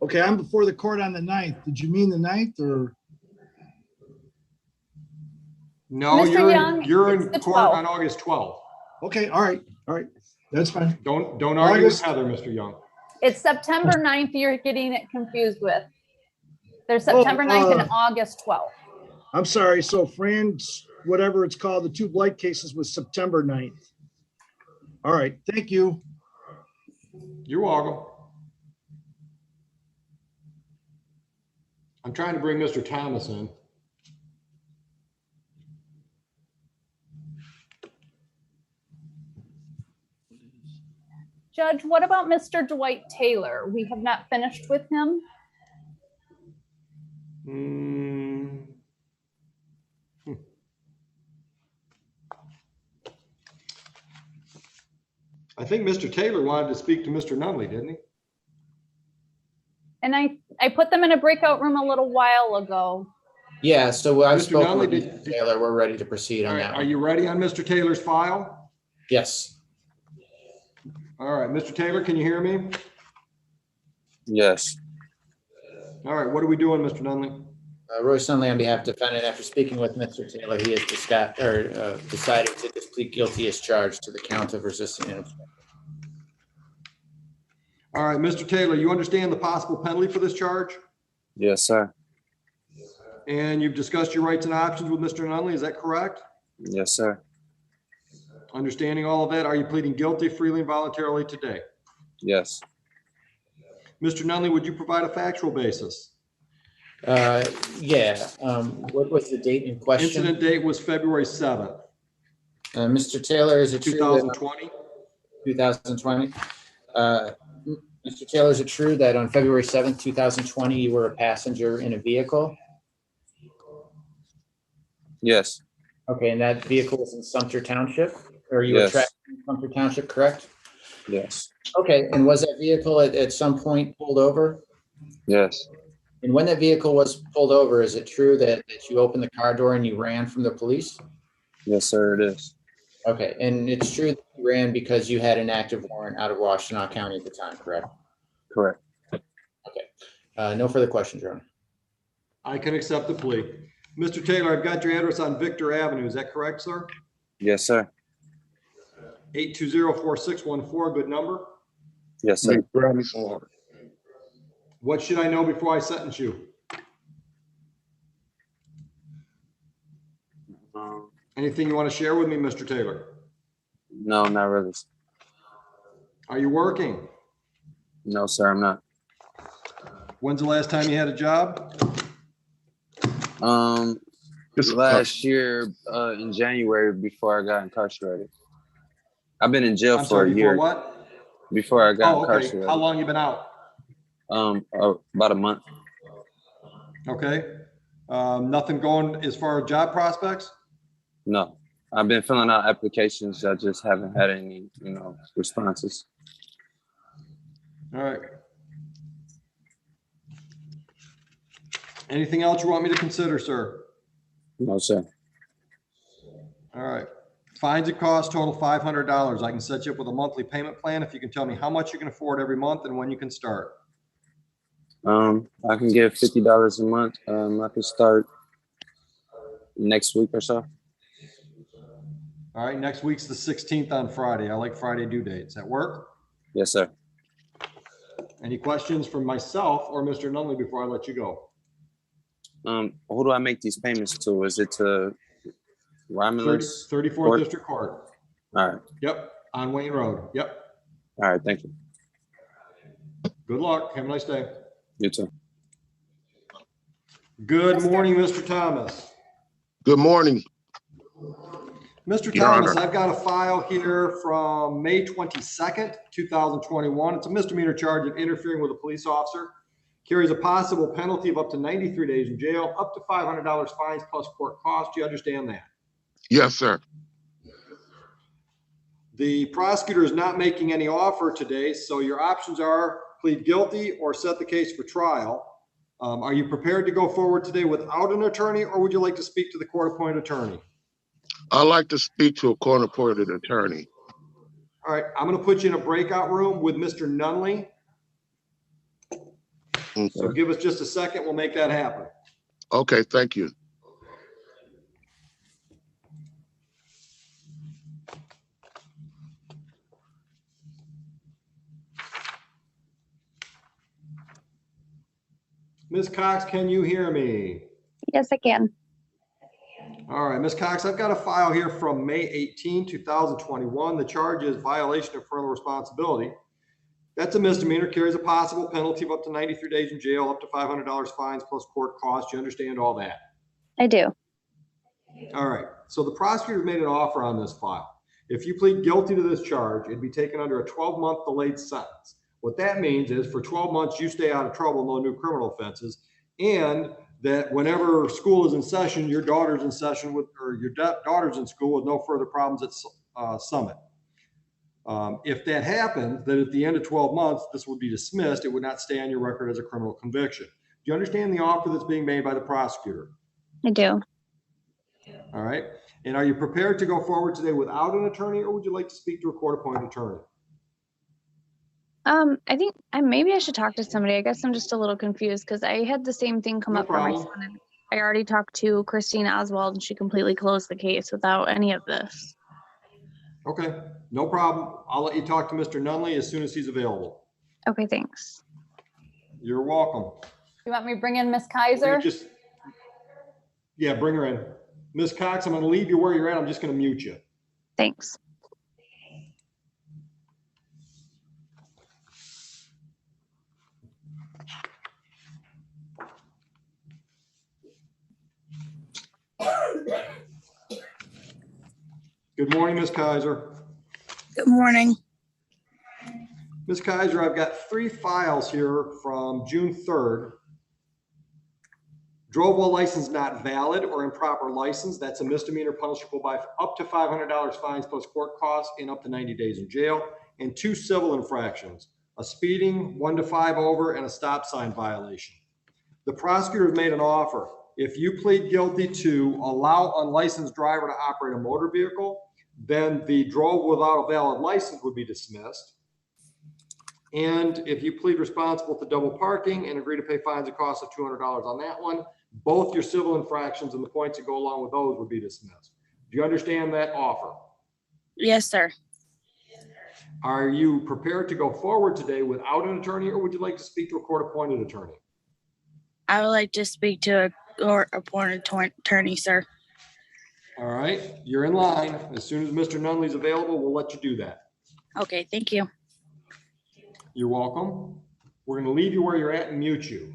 S8: Okay, I'm before the court on the 9th. Did you mean the 9th or?
S1: No,
S4: Mr. Young,
S1: you're
S4: it's
S1: in
S4: the
S1: court
S4: 12th.
S1: on August 12th.
S8: Okay, all right, that's fine.
S1: Don't argue with
S8: August-
S1: Heather, Mr. Young.
S4: It's September 9th you're getting it confused with. They're September 9th and August 12th.
S8: I'm sorry. So Fran's, whatever it's called, the two blight cases was September 9th. All right. Thank you.
S1: You're welcome. I'm trying to bring Mr. Thomas in.
S4: Judge, what about Mr. Dwight Taylor? We have not finished with him.
S1: I think Mr. Taylor wanted to speak to Mr. Nunley, didn't he?
S4: And I put them in a breakout room a little while ago.
S3: Yeah, so I've
S1: Mr.
S3: spoken
S1: Nunley,
S3: with
S1: did-
S3: Mr. Taylor. We're ready to proceed
S1: All
S3: on
S1: right,
S3: that
S1: are
S3: one.
S1: you ready on Mr. Taylor's file?
S3: Yes.
S1: All right, Mr. Taylor, can you hear me?
S13: Yes.
S1: All right, what are we doing, Mr. Nunley?
S3: Royce Nunley, on behalf of defendant, after speaking with Mr. Taylor, he has decided to just plead guilty as charged to the count of resisting an obstruction.
S1: All right, Mr. Taylor, you understand the possible penalty for this charge?
S13: Yes, sir.
S1: And you've discussed your rights and options with Mr. Nunley, is that correct?
S13: Yes, sir.
S1: Understanding all of that, are you pleading guilty freely and voluntarily today?
S13: Yes.
S1: Mr. Nunley, would you provide a factual basis?
S3: Yeah, what was the date in question?
S1: Incident date was February 7th.
S3: Mr. Taylor, is it true that
S1: 2020?
S3: 2020? Mr. Taylor, is it true that on February 7th, 2020, you were a passenger in a vehicle?
S13: Yes.
S3: Okay, and that vehicle was in Sumter Township? Or you were
S13: Yes.
S3: trapped in Sumter Township, correct?
S13: Yes.
S3: Okay, and was that vehicle at some point pulled over?
S13: Yes.
S3: And when that vehicle was pulled over, is it true that you opened the car door and you ran from the police?
S13: Yes, sir, it is.
S3: Okay, and it's true that you ran because you had an active warrant out of Washtenaw County at the time, correct?
S13: Correct.
S3: Okay, no further questions, Your Honor.
S1: I can accept the plea. Mr. Taylor, I've got your address on Victor Avenue, is that correct, sir?
S13: Yes, sir.
S1: 820-4614, good number.
S13: Yes, sir.
S1: What should I know before I sentence you? Anything you want to share with me, Mr. Taylor?
S13: No, not really.
S1: Are you working?
S13: No, sir, I'm not.
S1: When's the last time you had a job?
S13: Last year in January before I got incarcerated. I've been in jail
S1: I'm
S13: for
S1: sorry,
S13: a
S1: before
S13: year.
S1: what?
S13: Before I got
S1: Oh, okay.
S13: incarcerated.
S1: How long you been out?
S13: About a month.
S1: Okay. Nothing going as far as job prospects?
S13: No, I've been filling out applications. I just haven't had any, responses.
S1: All right. Anything else you want me to consider, sir?
S13: No, sir.
S1: All right. Fines and costs total $500. I can set you up with a monthly payment plan if you can tell me how much you can afford every month and when you can start.
S13: I can give $50 a month. I can start next week or so.
S1: All right. Next week's the 16th on Friday. I like Friday due dates. That work?
S13: Yes, sir.
S1: Any questions from myself or Mr. Nunley before I let you go?
S13: Who do I make these payments to? Is it to Romulus?
S1: 34th District Court.
S13: All right.
S1: Yep. On Wayne Road. Yep.
S13: All right. Thank you.
S1: Good luck. Have a nice day.
S13: You too.
S1: Good morning, Mr. Thomas.
S18: Good morning.
S1: Mr.
S18: Your
S1: Thomas,
S18: Honor.
S1: I've got a file here from May 22nd, 2021. It's a misdemeanor charge of interfering with a police officer. Carries a possible penalty of up to 93 days in jail, up to $500 fines plus court costs. Do you understand that?
S18: Yes, sir.
S1: The prosecutor is not making any offer today, so your options are plead guilty or set the case for trial. Are you prepared to go forward today without an attorney, or would you like to speak to the court-appointed attorney?
S18: I'd like to speak to a court-appointed attorney.
S1: All right, I'm going to put you in a breakout room with Mr. Nunley. So give us just a second. We'll make that happen.
S18: Okay, thank you.
S1: Ms. Cox, can you hear me?
S4: Yes, I can.
S1: All right, Ms. Cox, I've got a file here from May 18, 2021. The charge is violation of parental responsibility. That's a misdemeanor, carries a possible penalty of up to 93 days in jail, up to $500 fines plus court costs. You understand all that?
S4: I do.
S1: All right, so the prosecutor made an offer on this file. If you plead guilty to this charge, it'd be taken under a 12-month delayed sentence. What that means is for 12 months, you stay out of trouble, no new criminal offenses, and that whenever school is in session, your daughter's in session with, or your daughter's in school with no further problems at Summit. If that happens, then at the end of 12 months, this would be dismissed. It would not stay on your record as a criminal conviction. Do you understand the offer that's being made by the prosecutor?
S4: I do.
S1: All right. And are you prepared to go forward today without an attorney, or would you like to speak to a court-appointed attorney?
S4: I think maybe I should talk to somebody. I guess I'm just a little confused because I had the same thing come up for my son. And I already talked to Christine Oswald and she completely closed the case without any of this.
S1: Okay, no problem. I'll let you talk to Mr. Nunley as soon as he's available.
S4: Okay, thanks.
S1: You're welcome.
S4: You want me to bring in Miss Kaiser?
S1: Yeah, bring her in. Ms. Cox, I'm going to leave you where you're at. I'm just going to mute you.
S4: Thanks.
S1: Good morning, Ms. Kaiser.
S19: Good morning.
S1: Ms. Kaiser, I've got 3 files here from June 3rd. Drove while license not valid or improper license. That's a misdemeanor punishable by up to $500 fines plus court costs and up to 90 days in jail. And 2 civil infractions, a speeding, 1 to 5 over, and a stop sign violation. The prosecutor has made an offer. If you plead guilty to allow unlicensed driver to operate a motor vehicle, then the drove without a valid license would be dismissed. And if you plead responsible to double parking and agree to pay fines and costs of $200 on that one, both your civil infractions and the points that go along with those would be dismissed. Do you understand that offer?
S19: Yes, sir.
S1: Are you prepared to go forward today without an attorney, or would you like to speak to a court-appointed attorney?
S19: I would like to speak to a court-appointed attorney, sir.
S1: All right, you're in line. As soon as Mr. Nunley's available, we'll let you do that.
S19: Okay, thank you.
S1: You're welcome. We're going to leave you where you're at and mute you.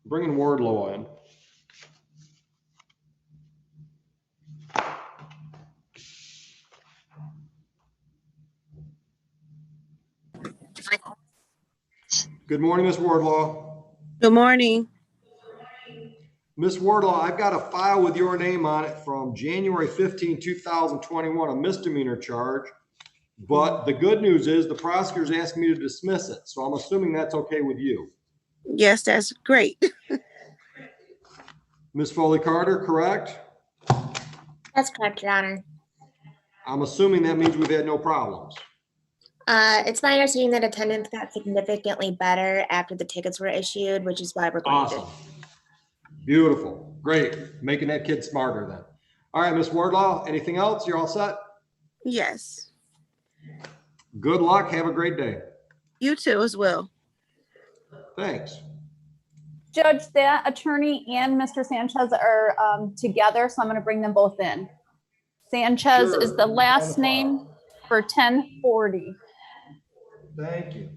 S1: Bringing Wardlow in. Good morning, Ms. Wardlaw.
S19: Good morning.
S1: Ms. Wardlaw, I've got a file with your name on it from January 15, 2021, a misdemeanor charge. But the good news is the prosecutor's asking me to dismiss it. So I'm assuming that's okay with you.
S19: Yes, that's great.
S1: Ms. Foley Carter, correct?
S16: That's correct, Your Honor.
S1: I'm assuming that means we've had no problems.
S16: It's my understanding that attendance got significantly better after the tickets were issued, which is why we're going
S1: Awesome. Beautiful. Great. Making that kid smarter then. All right, Ms. Wardlaw, anything else? You're all set?
S19: Yes.
S1: Good luck. Have a great day.
S19: You too as well.
S1: Thanks.
S4: Judge, that attorney and Mr. Sanchez are together, so I'm going to bring them both in. Sanchez is the last name for 1040.
S1: Thank you.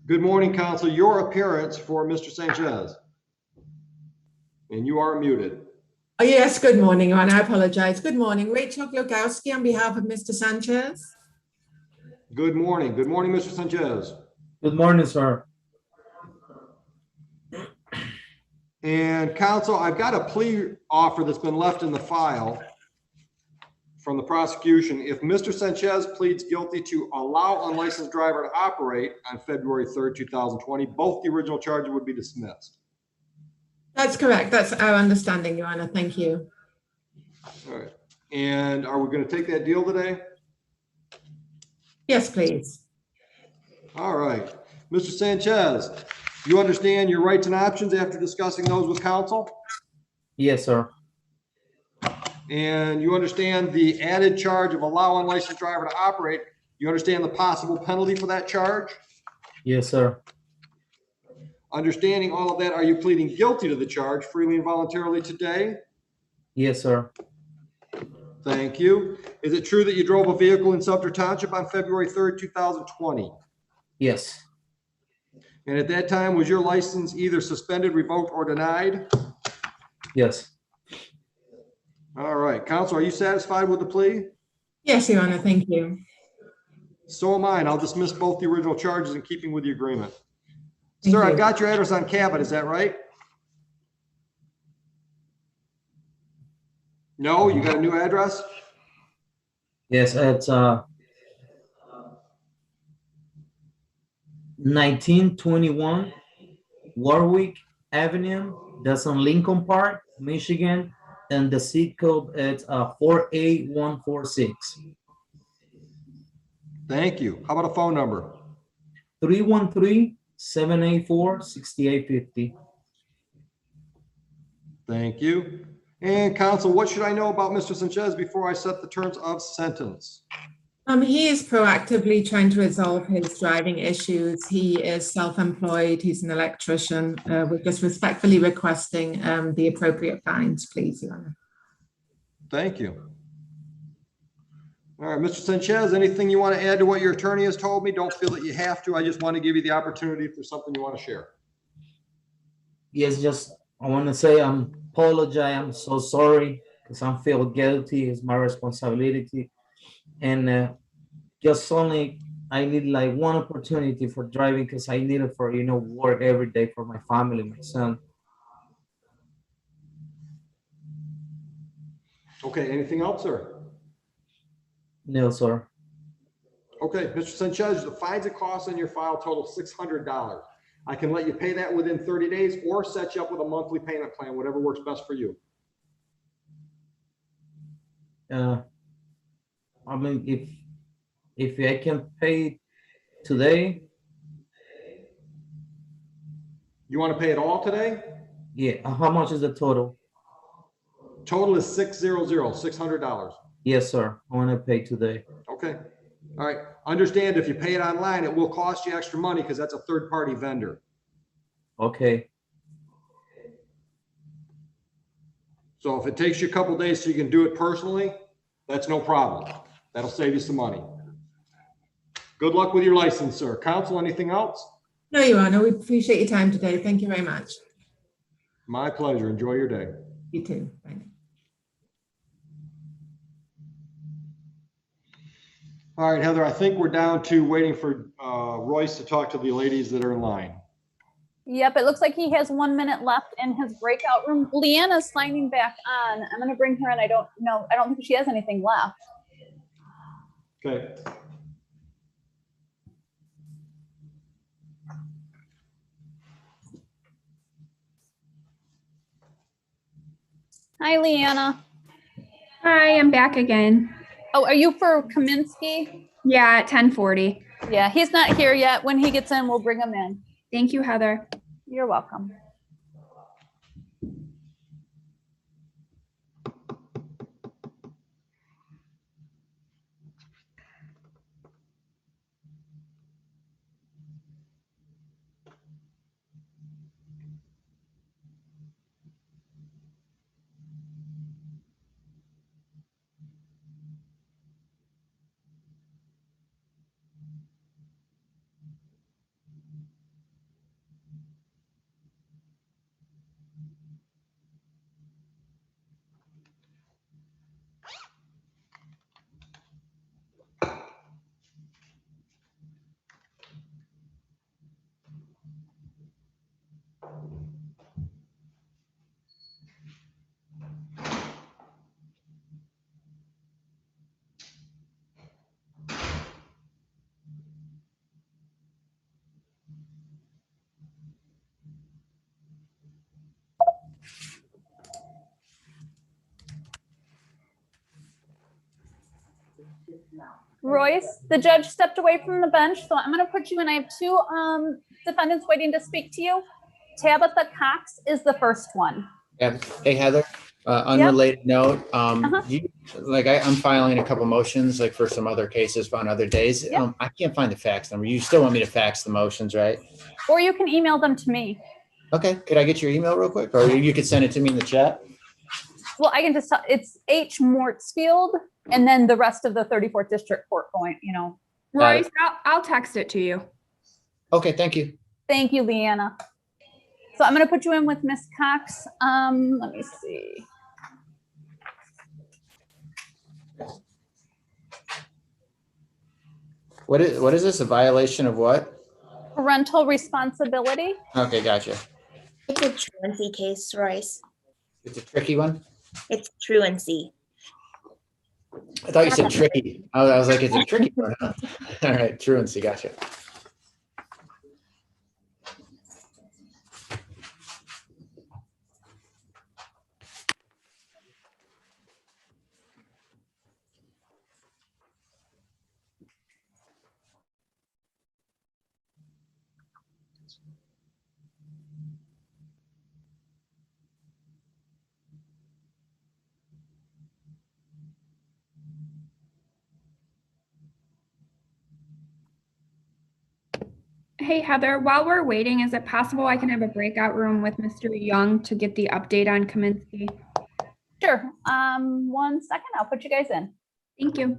S1: Good morning, counsel. Your appearance for Mr. Sanchez. And you are muted.
S20: Oh, yes, good morning, Ron. I apologize. Good morning. Rachel Glogowski on behalf of Mr. Sanchez.
S1: Good morning. Good morning, Mr. Sanchez.
S21: Good morning, sir.
S1: And counsel, I've got a plea offer that's been left in the file from the prosecution. If Mr. Sanchez pleads guilty to allow unlicensed driver to operate on February 3rd, 2020, both the original charges would be dismissed.
S20: That's correct. That's our understanding, Your Honor. Thank you.
S1: All right. And are we going to take that deal today?
S20: Yes, please.
S1: All right. Mr. Sanchez, you understand your rights and options after discussing those with counsel?
S11: Yes, sir.
S1: And you understand the added charge of allow unlicensed driver to operate. You understand the possible penalty for that charge?
S11: Yes, sir.
S1: Understanding all of that, are you pleading guilty to the charge freely and voluntarily today?
S11: Yes, sir.
S1: Thank you. Is it true that you drove a vehicle in Sumter Township on February 3rd, 2020?
S11: Yes.
S1: And at that time, was your license either suspended, revoked, or denied?
S11: Yes.
S1: All right. Counsel, are you satisfied with the plea?
S20: Yes, Your Honor, thank you.
S1: So am I, and I'll dismiss both the original charges in keeping with the agreement.
S20: Thank
S1: Sir,
S20: you.
S1: I've got your address on Cabot, is that right? No, you got a new address?
S11: Yes, it's 1921 Warwick Avenue. That's on Lincoln Park, Michigan, and the zip code is 48146.
S1: Thank you. How about a phone number?
S11: 313-784-6850.
S1: Thank you. And counsel, what should I know about Mr. Sanchez before I set the terms of sentence?
S20: He is proactively trying to resolve his driving issues. He is self-employed. He's an electrician. We're just respectfully requesting the appropriate fines, please, Your Honor.
S1: Thank you. All right, Mr. Sanchez, anything you want to add to what your attorney has told me? Don't feel that you have to. I just want to give you the opportunity if there's something you want to share.
S11: Yes, just I want to say apologize. I'm so sorry because I feel guilty. It's my responsibility, and just only I need like one opportunity for driving because I need it for work every day for my family, my son.
S1: Okay, anything else, sir?
S11: No, sir.
S1: Okay, Mr. Sanchez, the fines and costs in your file total $600. I can let you pay that within 30 days or set you up with a monthly payment plan, whatever works best for you.
S11: I mean, if I can pay today,
S1: You want to pay it all today?
S11: yeah. How much is the total?
S1: Total is $600.
S11: Yes, sir. I want to pay today.
S1: Okay. All right. Understand if you pay it online, it will cost you extra money because that's a third-party vendor.
S11: Okay.
S1: So if it takes you a couple days so you can do it personally, that's no problem. That'll save you some money. Good luck with your license, sir. Counsel, anything else?
S20: No, Your Honor, we appreciate your time today. Thank you very much.
S1: My pleasure. Enjoy your day.
S20: You too. Bye.
S1: All right, Heather, I think we're down to waiting for Royce to talk to the ladies that are in line.
S4: Yep, it looks like he has 1 minute left in his breakout room. Leanna's signing back on. I'm gonna bring her in. I don't think she has anything left.
S1: Okay.
S4: Hi, Leanna.
S14: Hi, I'm back again.
S4: Oh, are you for Kaminsky?
S14: Yeah, at 10:40.
S4: Yeah, he's not here yet. When he gets in, we'll bring him in.
S14: Thank you, Heather.
S4: You're welcome. Royce, the judge stepped away from the bench, so I'm going to put you in. I have two defendants waiting to speak to you. Tabitha Cox is the first one.
S10: Yeah. Hey, Heather, unrelated note,
S4: Uh-huh.
S10: I'm filing a couple motions like for some other cases on other days.
S4: Yep.
S10: I can't find the fax number. You still want me to fax the motions, right?
S4: Or you can email them to me.
S10: Okay. Could I get your email real quick? Or you could send it to me in the chat?
S4: Well, I can just tell, it's H. Mortsfield, and then the rest of the 34th District Court point, you know.
S14: Royce, I'll text it to you.
S10: Okay, thank you.
S4: Thank you, Leanna. So I'm going to put you in with Miss Cox. Let me see.
S10: What is this? A violation of what?
S4: Parental responsibility.
S10: Okay, gotcha.
S16: It's a truancy case, Royce.
S10: It's a tricky one.
S16: It's truancy.
S10: I thought you said tricky. I was like, it's a tricky one. Huh? All right, truancy, gotcha.
S14: Hey, Heather, while we're waiting, is it possible I can have a breakout room with Mr. Young to get the update on Kaminsky?
S4: Sure. 1 second. I'll put you guys in.
S14: Thank you.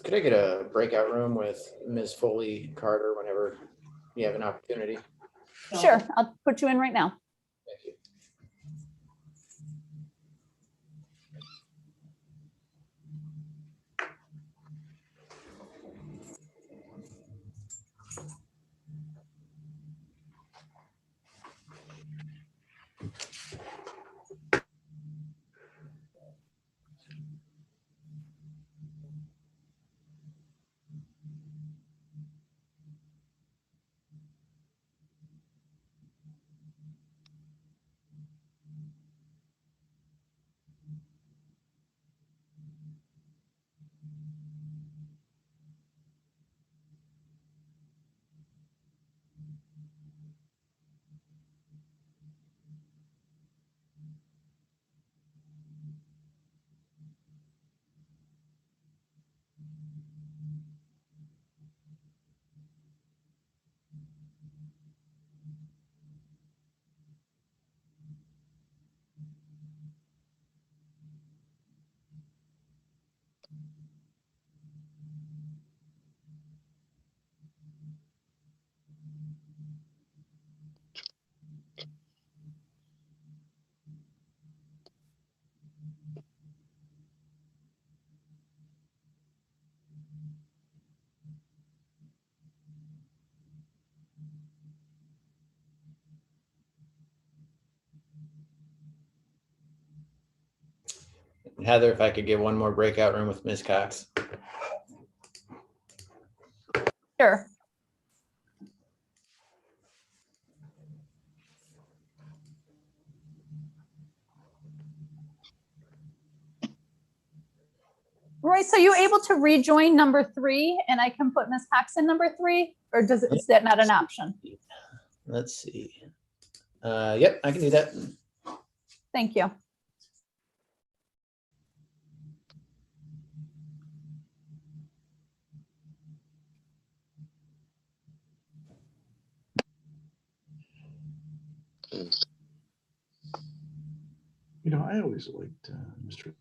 S10: Could I get a breakout room with Ms. Foley Carter whenever you have an opportunity?
S4: Sure. I'll put you in right now.
S10: Thank you. Heather, if I could get one more breakout room with Ms. Cox.
S4: Sure. Royce, are you able to rejoin number 3 and I can put Ms. Cox in number 3? Or is that not an option?
S10: Let's see. Yep, I can do that.
S4: Thank you.
S21: You know, I always liked Mr.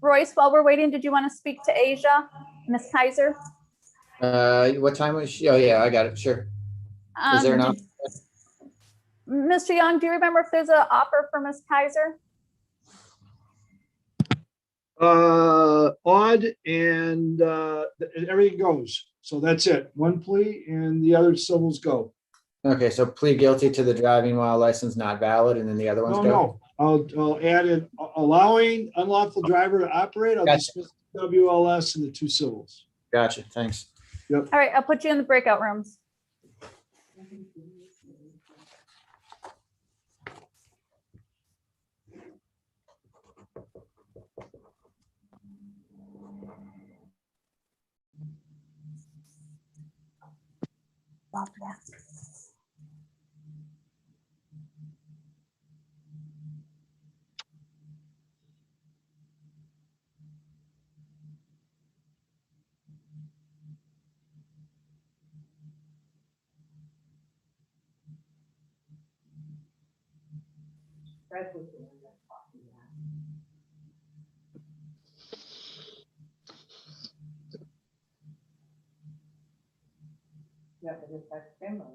S4: Royce, while we're waiting, did you want to speak to Asia, Miss Kaiser?
S10: What time was she? Oh, yeah, I got it. Sure. Is there an option?
S4: Mr. Young, do you remember if there's an offer for Miss Kaiser?
S8: Odd and everything goes. So that's it. One plea and the other civils go.
S10: Okay, so plead guilty to the driving while license not valid, and then the other ones
S8: No,
S10: go?
S8: no. I'll add in allowing unlawful driver to operate. I'll
S10: Gotcha.
S8: dismiss the WLS and the two civils.
S10: Gotcha. Thanks.
S8: Yep.
S4: All right, I'll put you in the breakout rooms. Love that.
S5: Fred was the one that taught me that. Yeah, but if that's similar.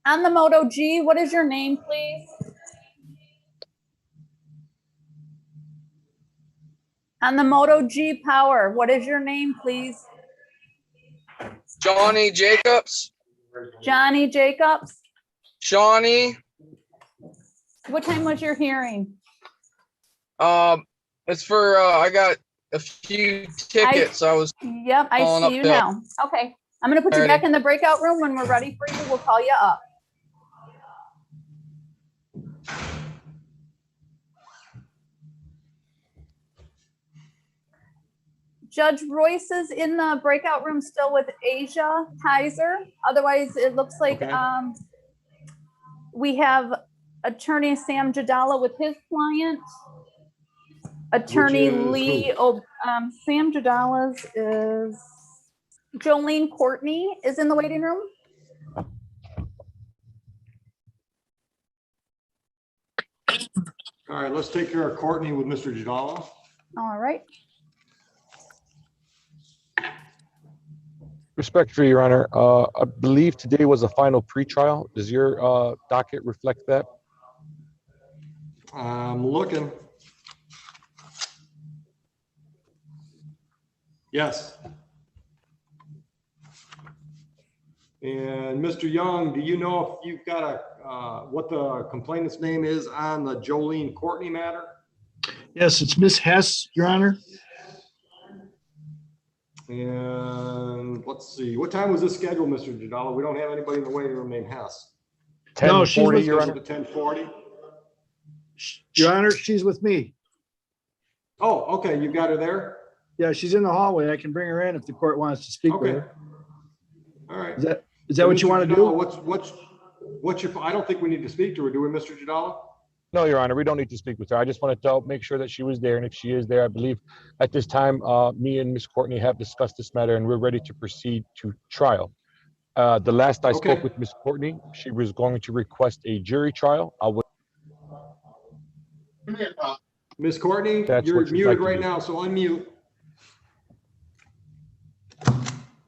S4: On the Moto G, what is your name, please? On the Moto G Power, what is your name, please?
S6: Johnny Jacobs.
S4: Johnny Jacobs.
S6: Shawnee.
S4: What time was your hearing?
S6: It's for I got a few tickets. I was.
S4: Yep, I
S6: calling
S4: see
S6: up
S4: you
S6: to-
S4: now. Okay, I'm gonna put you
S6: Alrighty.
S4: back in the breakout room. When we're ready for you, we'll call you up. Judge Royce is in the breakout room still with Asia Kaiser. Otherwise, it looks like
S8: Okay.
S4: we have Attorney Sam Jadala with his client. Attorney
S8: Which is
S4: Lee, Sam Jadala's is Jolene Courtney is in the waiting room.
S1: All right, let's take care of Courtney with Mr. Jadala.
S4: All right.
S22: Respectfully, Your Honor, I believe today was the final pretrial. Does your docket reflect that?
S1: I'm looking. Yes. And Mr. Young, do you know if you've got what the complainant's name is on the Jolene Courtney matter?
S8: Yes, it's Miss Hess, Your Honor.
S1: And let's see, what time was this scheduled, Mr. Jadala? We don't have anybody in the waiting room named Hess.
S8: No, she's with
S22: Your
S1: Scheduled
S22: Honor.
S1: to 10:40.
S8: Your Honor, she's with me.
S1: Oh, okay, you got her there?
S8: Yeah, she's in the hallway. I can bring her in if the court wants to speak with
S1: Okay.
S8: her.
S1: All right.
S8: Is that what you
S1: Mr.
S8: want to
S1: Jadala,
S8: do?
S1: What's your, I don't think we need to speak to her, do we, Mr. Jadala?
S22: No, Your Honor, we don't need to speak with her. I just wanted to make sure that she was there. And if she is there, I believe at this time, me and Ms. Courtney have discussed this matter and we're ready to proceed to trial. The last I
S1: Okay.
S22: spoke with Ms. Courtney, she was going to request a jury trial. I would.
S1: Ms. Courtney,
S22: That's
S1: you're
S22: what she'd
S1: muted
S22: like to
S1: right
S22: do.
S1: now, so unmute.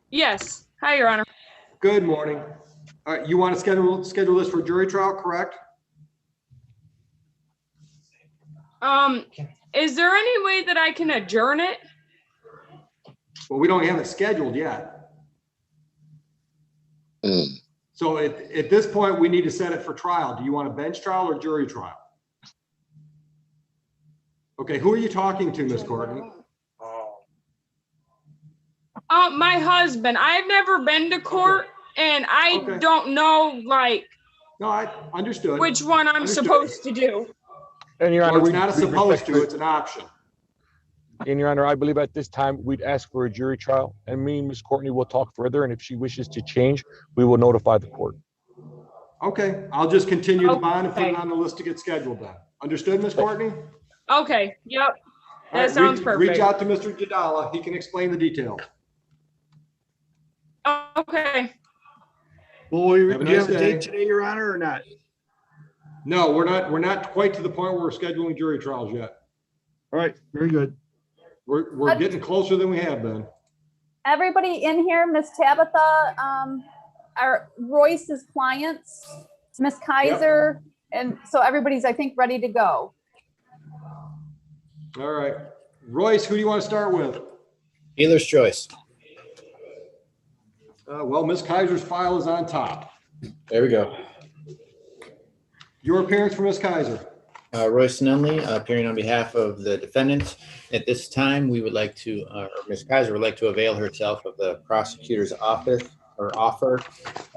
S7: Yes. Hi, Your Honor.
S1: Good morning. All right, you want to schedule this for jury trial, correct?
S7: Is there any way that I can adjourn it?
S1: Well, we don't have it scheduled yet. So at this point, we need to set it for trial. Do you want a bench trial or jury trial? Okay, who are you talking to, Ms. Courtney?
S7: My husband. I've never been to court, and I don't know, like,
S1: no, I understood
S7: which one I'm supposed to do.
S22: And Your Honor,
S1: Well, it's not a supposed to, it's an option.
S22: And Your Honor, I believe at this time we'd ask for a jury trial, and me and Ms. Courtney will talk further. And if she wishes to change, we will notify the court.
S1: Okay, I'll just continue the bond and put it on the list to get scheduled then. Understood, Ms. Courtney?
S7: Okay. Yep.
S1: All
S7: That
S1: right,
S7: sounds perfect.
S1: Reach out to Mr. Jadala. He can explain the details.
S7: Okay.
S8: Well, do you
S1: Have a nice
S8: have a
S1: day.
S8: date today, Your Honor, or not?
S1: No, we're not quite to the point where we're scheduling jury trials yet.
S8: All right, very good.
S1: We're getting closer than we have been.
S4: Everybody in here, Miss Tabitha, are Royce's clients, Miss Kaiser, and so everybody's, I think, ready to go.
S1: All right. Royce, who do you want to start with?
S10: Dealer's choice.
S1: Well, Miss Kaiser's file is on top.
S10: There we go.
S1: Your appearance for Miss Kaiser.
S10: Royce Nunley, appearing on behalf of the defendant. At this time, we would like to, or Ms. Kaiser would like to avail herself of the prosecutor's office or offer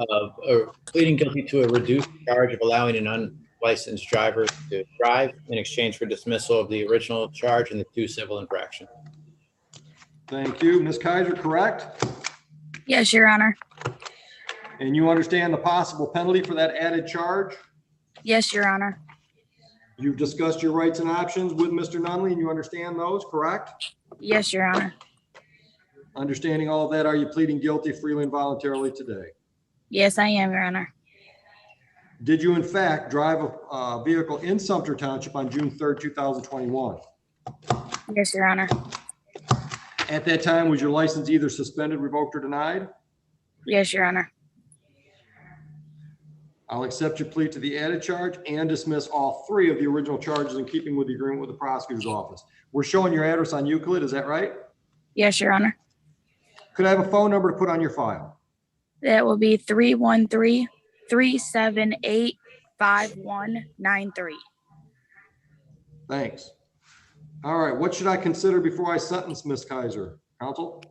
S10: of pleading guilty to a reduced charge of allowing an unlicensed driver to drive in exchange for dismissal of the original charge and the 2 civil infractions.
S1: Thank you. Ms. Kaiser, correct?
S19: Yes, Your Honor.
S1: And you understand the possible penalty for that added charge?
S19: Yes, Your Honor.
S1: You've discussed your rights and options with Mr. Nunley and you understand those, correct?
S19: Yes, Your Honor.
S1: Understanding all of that, are you pleading guilty freely and voluntarily today?
S19: Yes, I am, Your Honor.
S1: Did you in fact drive a vehicle in Sumter Township on June 3rd, 2021?
S19: Yes, Your Honor.
S1: At that time, was your license either suspended, revoked, or denied?
S19: Yes, Your Honor.
S1: I'll accept your plea to the added charge and dismiss all 3 of the original charges in keeping with the agreement with the prosecutor's office. We're showing your address on Euclid, is that right?
S19: Yes, Your Honor.
S1: Could I have a phone number to put on your file?
S19: That will be 313-378-5193.
S1: Thanks. All right, what should I consider before I sentence Ms. Kaiser? Counsel?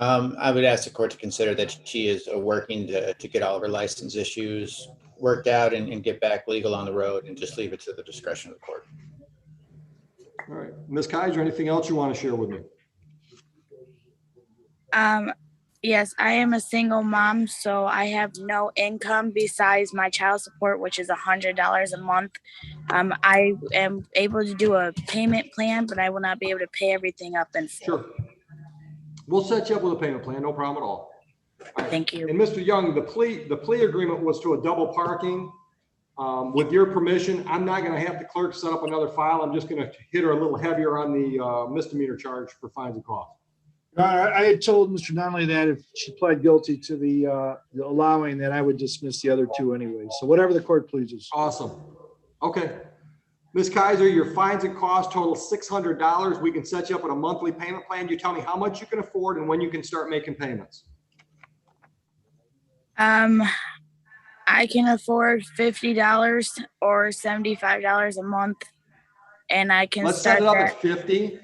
S10: I would ask the court to consider that she is working to get all of her license issues worked out and get back legal on the road and just leave it to the discretion of the court.
S1: All right, Ms. Kaiser, anything else you want to share with me?
S19: Yes, I am a single mom, so I have no income besides my child support, which is $100 a month. I am able to do a payment plan, but I will not be able to pay everything up in full.
S1: Sure. We'll set you up with a payment plan, no problem at all. Right.
S19: Thank you.
S1: And Mr. Young, the plea agreement was to a double parking. With your permission, I'm not going to have the clerk set up another file. I'm just going to hit her a little heavier on the misdemeanor charge for fines and costs.
S8: I had told Mr. Nunley that if she pled guilty to the allowing, that I would dismiss the other 2 anyway. So whatever the court pleases.
S1: Awesome. Okay. Ms. Kaiser, your fines and costs total $600. We can set you up with a monthly payment plan. You tell me how much you can afford and when you can start making payments.
S19: I can afford $50 or $75 a month, and I can
S1: Let's
S19: start
S1: set it up
S19: that.
S1: at 50.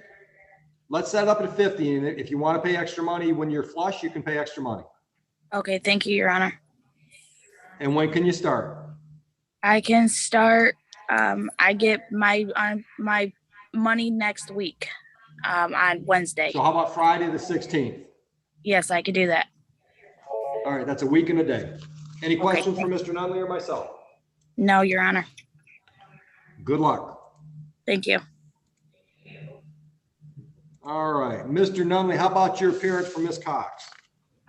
S1: Let's set it up at 50. And if you want to pay extra money when you're flush, you can pay extra money.
S19: Okay, thank you, Your Honor.
S1: And when can you start?
S19: I can start. I get my money next week, on Wednesday.
S1: So how about Friday the 16th?
S19: Yes, I could do that.
S1: All right, that's a week and a day. Any questions for Mr. Nunley or myself?
S19: No, Your Honor.
S1: Good luck.
S19: Thank you.
S1: All right, Mr. Nunley, how about your appearance for Ms. Cox?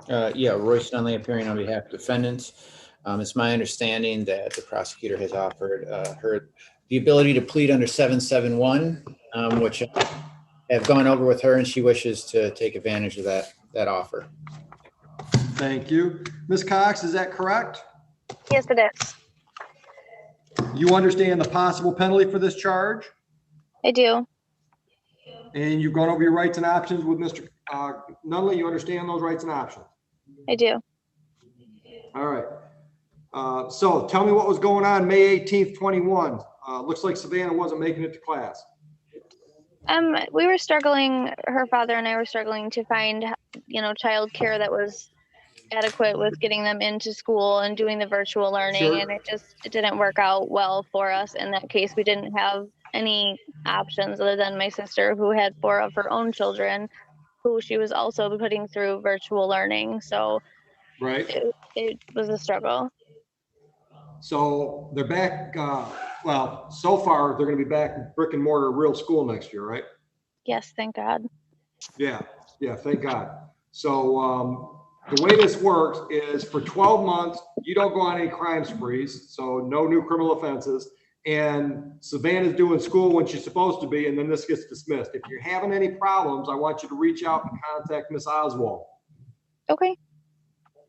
S10: Yeah, Royce Nunley appearing on behalf of defendants. It's my understanding that the prosecutor has offered her the ability to plead under 771, which I have gone over with her, and she wishes to take advantage of that offer.
S1: Thank you. Ms. Cox, is that correct?
S2: Yes, it is.
S1: You understand the possible penalty for this charge?
S2: I do.
S1: And you've gone over your rights and options with Mr. Nunley. You understand those rights and options?
S2: I do.
S1: All right. So tell me what was going on May 18th, 21. Looks like Savannah wasn't making it to class.
S2: We were struggling, her father and I were struggling to find, childcare that was adequate with getting them into school and doing the virtual learning.
S1: Sure.
S2: And it didn't work out well for us. In that case, we didn't have any options other than my sister, who had 4 of her own children, who she was also putting through virtual learning. So
S1: right,
S2: it was a struggle.
S1: So they're back. Well, so far they're going to be back in brick and mortar real school next year, right?
S2: Yes, thank God.
S1: Yeah, thank God. So the way this works is for 12 months, you don't go on any crime sprees, so no new criminal offenses. And Savannah's doing school when she's supposed to be, and then this gets dismissed. If you're having any problems, I want you to reach out and contact Miss Oswald.
S2: Okay.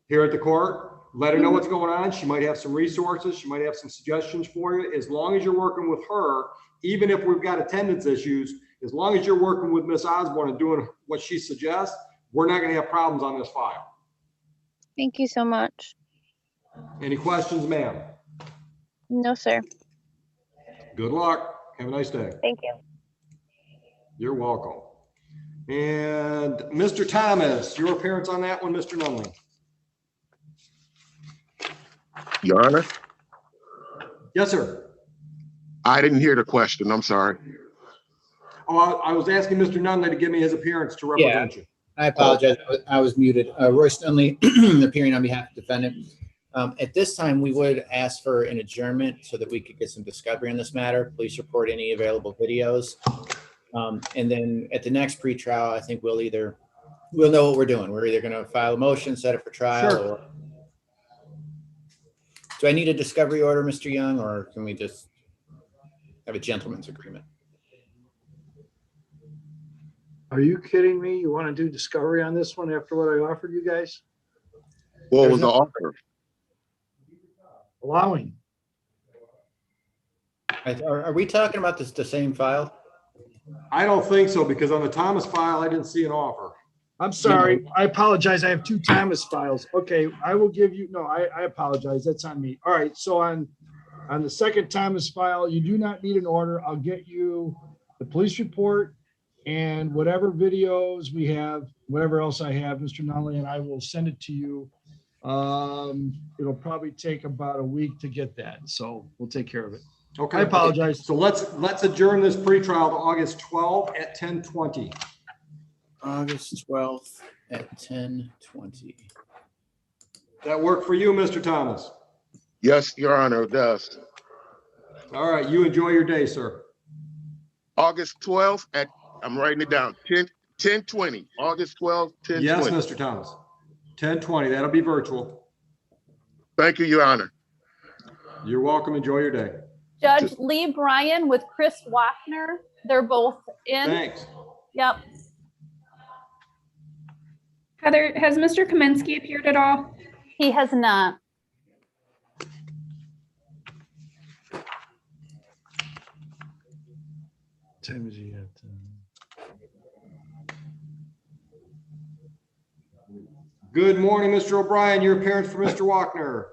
S1: Here at the court, let her know what's going on. She might have some resources. She might have some suggestions for you. As long as you're working with her, even if we've got attendance issues, as long as you're working with Miss Osborne and doing what she suggests, we're not going to have problems on this file.
S2: Thank you so much.
S1: Any questions, ma'am?
S2: No, sir.
S1: Good luck. Have a nice day.
S2: Thank you.
S1: You're welcome. And Mr. Thomas, your appearance on that one, Mr. Nunley.
S18: Your Honor?
S1: Yes, sir.
S18: I didn't hear the question. I'm sorry.
S1: Oh, I was asking Mr. Nunley to give me his appearance to represent you.
S10: I apologize. I was muted. Royce Nunley appearing on behalf of the defendant. At this time, we would ask for an adjournment so that we could get some discovery on this matter. Please report any available videos. And then at the next pretrial, I think we'll know what we're doing. We're either going to file a motion, set it for trial,
S1: Sure.
S10: or do I need a discovery order, Mr. Young, or can we just have a gentleman's agreement?
S8: Are you kidding me? You want to do discovery on this one after what I offered you guys?
S18: What was the offer?
S8: Allowing.
S10: Are we talking about the same file?
S1: I don't think so, because on the Thomas file, I didn't see an offer.
S8: I'm sorry. I apologize. I have 2 Thomas files. Okay, I will give you, no, I apologize. That's on me. All right, so on the second Thomas file, you do not need an order. I'll get you the police report and whatever videos we have, whatever else I have, Mr. Nunley, and I will send it to you. It'll probably take about a week to get that, so we'll take care of it.
S1: Okay.
S8: I apologize.
S1: So let's adjourn this pretrial to August 12th at 10:20.
S10: August 12th at 10:20.
S1: That work for you, Mr. Thomas?
S18: Yes, Your Honor, it does.
S1: All right, you enjoy your day, sir.
S18: August 12th at, I'm writing it down, 10:20. August 12th, 10:20.
S1: Yes, Mr. Thomas. 10:20. That'll be virtual.
S18: Thank you, Your Honor.
S1: You're welcome. Enjoy your day.
S4: Judge Lee Bryan with Chris Wapner. They're both in.
S1: Thanks.
S4: Yep.
S14: Heather, has Mr. Kaminsky appeared at all?
S4: He has not.
S8: Time is he at?
S1: Good morning, Mr. O'Brien. Your appearance for Mr. Wapner.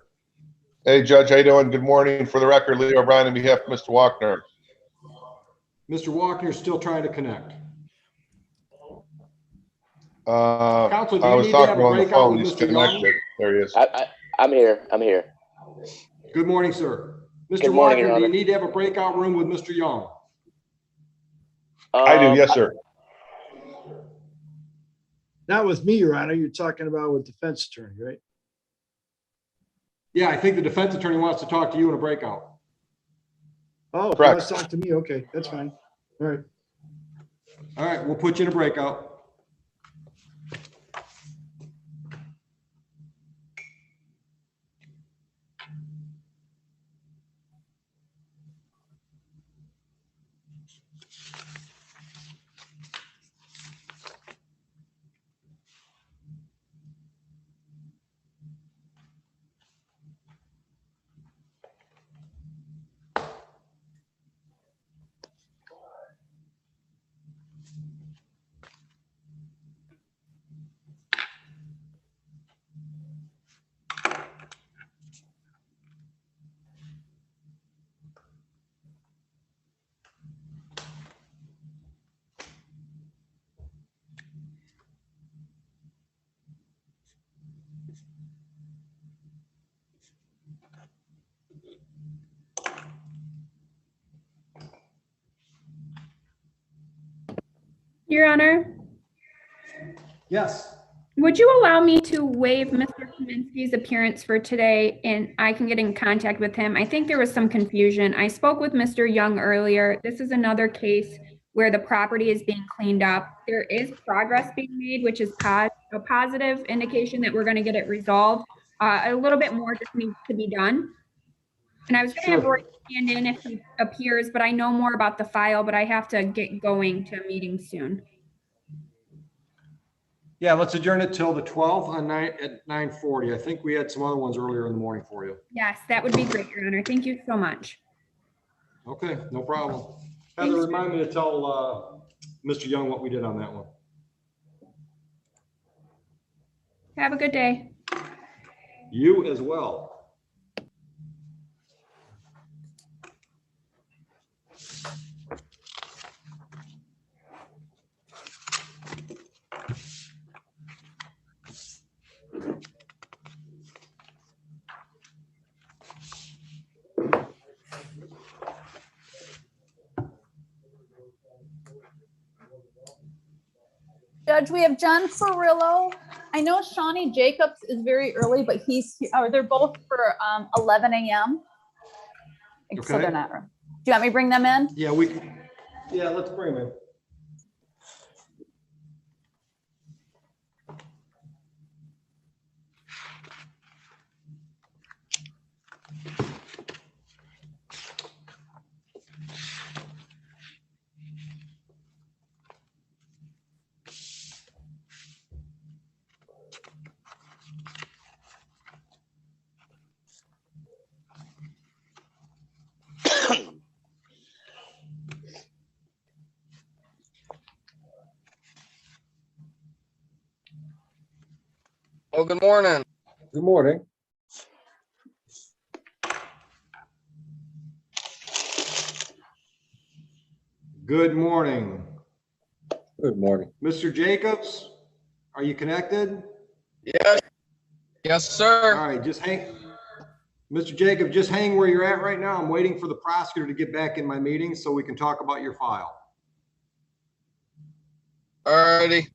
S12: Hey, Judge, how you doing? Good morning. For the record, Lee O'Brien on behalf of Mr. Wapner.
S1: Mr. Wapner's still trying to connect.
S12: Counsel,
S1: do you
S12: I was
S1: need to have
S12: talking
S1: a
S12: on the
S1: breakout
S12: phone.
S1: with
S12: He's
S1: Mr. Young?
S12: connected. There he is.
S23: I'm here.
S1: Good morning, sir. Mr.
S23: Good morning, Your
S1: Wapner, do you
S23: Honor.
S1: need to have a breakout room with Mr. Young?
S12: I do, yes, sir.
S8: Not with me, Your Honor. You're talking about with defense attorney, right?
S1: Yeah, I think the defense attorney wants to talk to you in a breakout.
S8: Oh,
S12: Correct.
S8: let's talk to me. Okay, that's fine. All right.
S1: All right, we'll put you in a breakout.
S14: Your Honor,
S1: Yes.
S14: would you allow me to waive Mr. Kaminsky's appearance for today and I can get in contact with him? I think there was some confusion. I spoke with Mr. Young earlier. This is another case where the property is being cleaned up. There is progress being made, which is a positive indication that we're going to get it resolved. A little bit more just needs to be done. And I was going to have Roy stand in if he appears, but I know more about the file, but I have to get going to a meeting soon.
S1: Yeah, let's adjourn it till the 12th at 9:40. I think we had some other ones earlier in the morning for you.
S14: Yes, that would be great, Your Honor. Thank you so much.
S1: Okay, no problem. Heather, remind me to tell Mr. Young what we did on that one.
S14: Have a good day.
S1: You as well.
S4: Judge, we have John Ferrillo. I know Shawnee Jacobs is very early, but they're both for 11 a.m. So
S1: Okay.
S4: they're not. Do you want me to bring them in?
S1: Yeah, let's bring them in.
S6: Well, good morning.
S9: Good morning.
S1: Good morning.
S9: Good morning.
S1: Mr. Jacobs, are you connected?
S6: Yes. Yes, sir.
S1: All right, just hang. Mr. Jacob, just hang where you're at right now. I'm waiting for the prosecutor to get back in my meeting so we can talk about your file.
S6: Alrighty.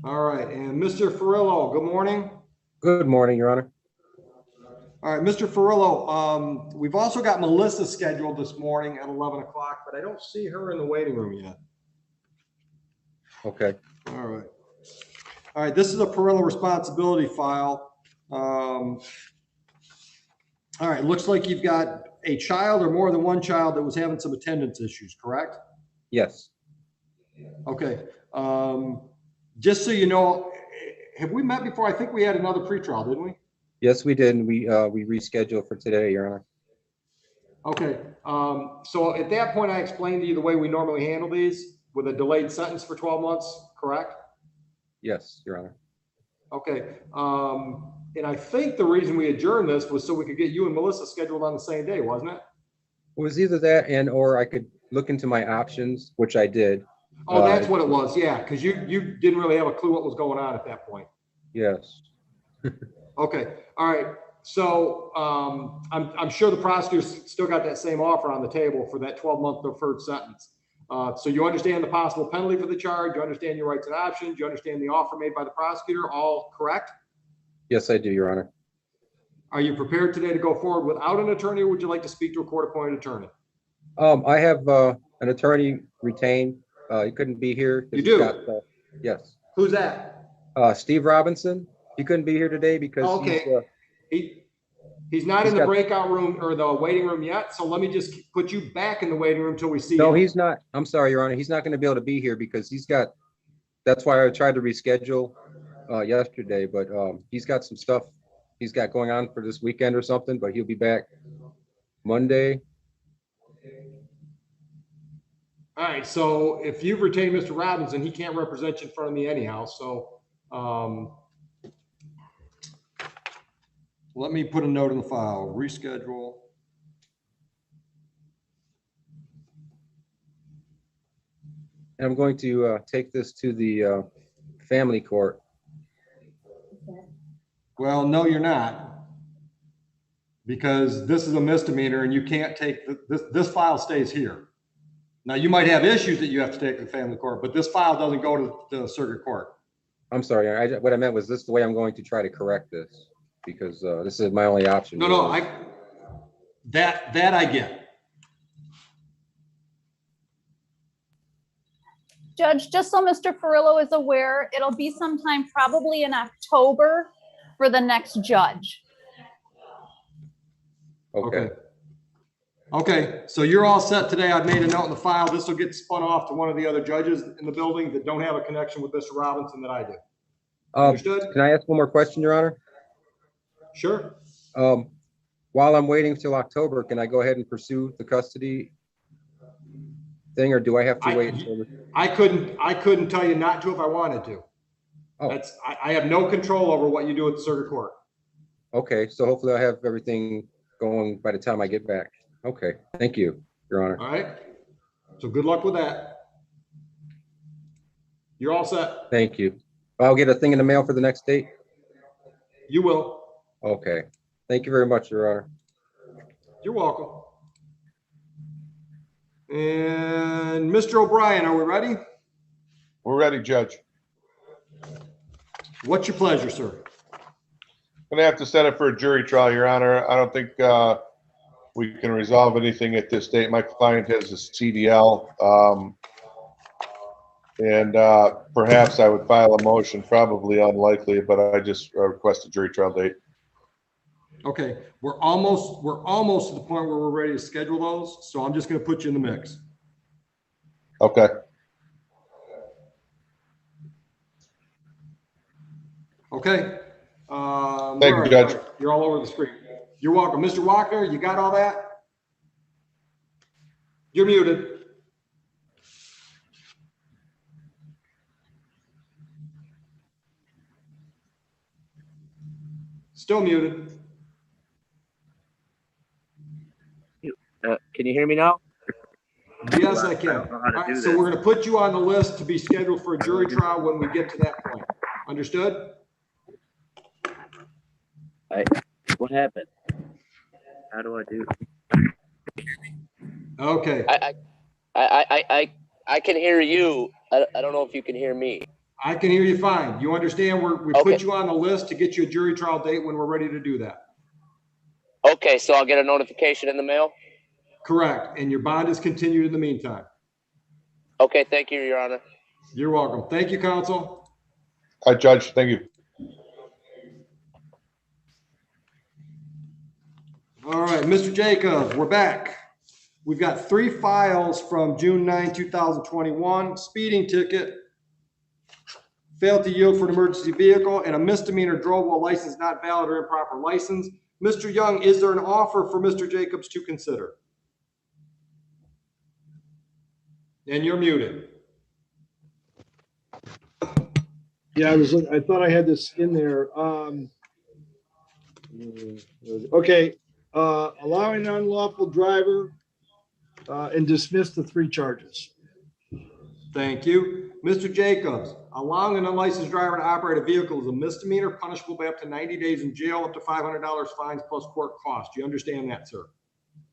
S1: All right, and Mr. Ferrillo, good morning.
S9: Good morning, Your Honor.
S1: All right, Mr. Ferrillo, we've also got Melissa scheduled this morning at 11 o'clock, but I don't see her in the waiting room yet.
S9: Okay.
S1: All right. All right, this is a parental responsibility file. All right, looks like you've got a child or more than one child that was having some attendance issues, correct?
S9: Yes.
S1: Okay. Just so you know, have we met before? I think we had another pretrial, didn't we?
S9: Yes, we did. And we rescheduled for today, Your Honor.
S1: Okay. So at that point, I explained to you the way we normally handle these with a delayed sentence for 12 months, correct?
S9: Yes, Your Honor.
S1: Okay. And I think the reason we adjourned this was so we could get you and Melissa scheduled on the same day, wasn't it?
S9: It was either that or I could look into my options, which I did.
S1: Oh, that's what it was. Yeah, because you didn't really have a clue what was going on at that point.
S9: Yes.
S1: Okay. All right. So I'm sure the prosecutor's still got that same offer on the table for that 12-month deferred sentence. So you understand the possible penalty for the charge. You understand your rights and options. You understand the offer made by the prosecutor. All correct?
S9: Yes, I do, Your Honor.
S1: Are you prepared today to go forward without an attorney, or would you like to speak to a court-appointed attorney?
S9: I have an attorney retained. He couldn't be here.
S1: You do?
S9: Yes.
S1: Who's that?
S9: Steve Robinson. He couldn't be here today because
S1: okay. He's not
S9: He's
S1: in the
S9: got-
S1: breakout room or the waiting room yet, so let me just put you back in the waiting room until we see
S9: No,
S1: him.
S9: he's not. I'm sorry, Your Honor. He's not going to be able to be here because that's why I tried to reschedule yesterday, but he's got some stuff he's got going on for this weekend or something, but he'll be back Monday.
S1: All right, so if you've retained Mr. Robinson, he can't represent you in front of me anyhow, so let me put a note in the file, reschedule.
S9: And I'm going to take this to the family court.
S1: Well, no, you're not. Because this is a misdemeanor and you can't take, this file stays here. Now, you might have issues that you have to take to the family court, but this file doesn't go to the circuit court.
S9: I'm sorry. What I meant was this is the way I'm going to try to correct this because this is my only option.
S1: No, that I get.
S4: Judge, just so Mr. Ferrillo is aware, it'll be sometime probably in October for the next judge.
S9: Okay.
S1: Okay, so you're all set today. I've made a note in the file. This will get spun off to one of the other judges in the building that don't have a connection with Mr. Robinson that I do. Understood?
S9: Can I ask one more question, Your Honor?
S1: Sure.
S9: While I'm waiting till October, can I go ahead and pursue the custody thing, or do I have to wait until?
S1: I couldn't tell you not to if I wanted to.
S9: Oh.
S1: I have no control over what you do at the circuit court.
S9: Okay, so hopefully I'll have everything going by the time I get back. Okay, thank you, Your Honor.
S1: All right. So good luck with that. You're all set.
S9: Thank you. I'll get a thing in the mail for the next date?
S1: You will.
S9: Okay. Thank you very much, Your Honor.
S1: You're welcome. And Mr. O'Brien, are we ready?
S12: We're ready, Judge.
S1: What's your pleasure, sir?
S12: I'm gonna have to set it for a jury trial, Your Honor. I don't think we can resolve anything at this date. My client has a CDL. And perhaps I would file a motion, probably unlikely, but I just request a jury trial date.
S1: Okay, we're almost to the point where we're ready to schedule those, so I'm just gonna put you in the mix.
S12: Okay.
S1: Okay.
S12: Thank you, Judge.
S1: You're all over the screen. You're welcome. Mr. Walker, you got all that? You're muted. Still muted.
S23: Can you hear me now?
S1: Yes, I can. All right, so we're going to put you on the list to be scheduled for a jury trial when we get to that point. Understood?
S23: What happened? How do I do?
S1: Okay.
S23: I can hear you. I don't know if you can hear me.
S1: I can hear you fine. You understand? We put you on the list to get you a jury trial date when we're ready to do that.
S23: Okay, so I'll get a notification in the mail?
S1: Correct. And your bond is continued in the meantime.
S23: Okay, thank you, Your Honor.
S1: You're welcome. Thank you, counsel.
S12: Hi, Judge. Thank you.
S1: All right, Mr. Jacobs, we're back. We've got 3 files from June 9, 2021, speeding ticket, failed to yield for an emergency vehicle, and a misdemeanor drove while license not valid or improper license. Mr. Young, is there an offer for Mr. Jacobs to consider? And you're muted.
S8: Yeah, I thought I had this in there. Okay, allowing an unlawful driver and dismiss the 3 charges.
S1: Thank you. Mr. Jacobs, allowing an unlicensed driver to operate a vehicle is a misdemeanor punishable by up to 90 days in jail, up to $500 fines plus court costs. Do you understand that, sir?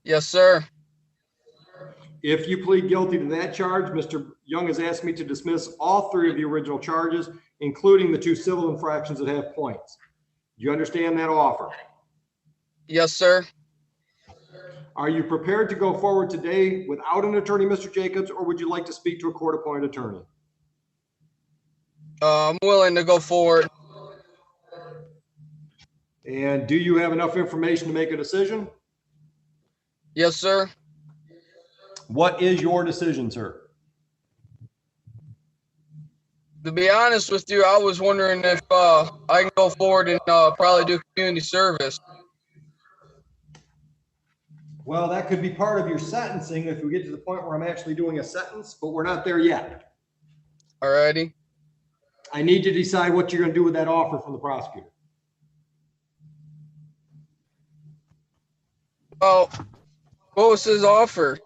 S6: Yes, sir.
S1: If you plead guilty to that charge, Mr. Young has asked me to dismiss all 3 of the original charges, including the 2 civil infractions that have points. Do you understand that offer?
S6: Yes, sir.
S1: Are you prepared to go forward today without an attorney, Mr. Jacobs, or would you like to speak to a court-appointed attorney?
S6: I'm willing to go forward.
S1: And do you have enough information to make a decision?
S6: Yes, sir.
S1: What is your decision, sir?
S6: To be honest with you, I was wondering if I can go forward and probably do community service.
S1: Well, that could be part of your sentencing if we get to the point where I'm actually doing a sentence, but we're not there yet.
S6: Alrighty.
S1: I need to decide what you're going to do with that offer from the prosecutor.
S6: Well, what was his offer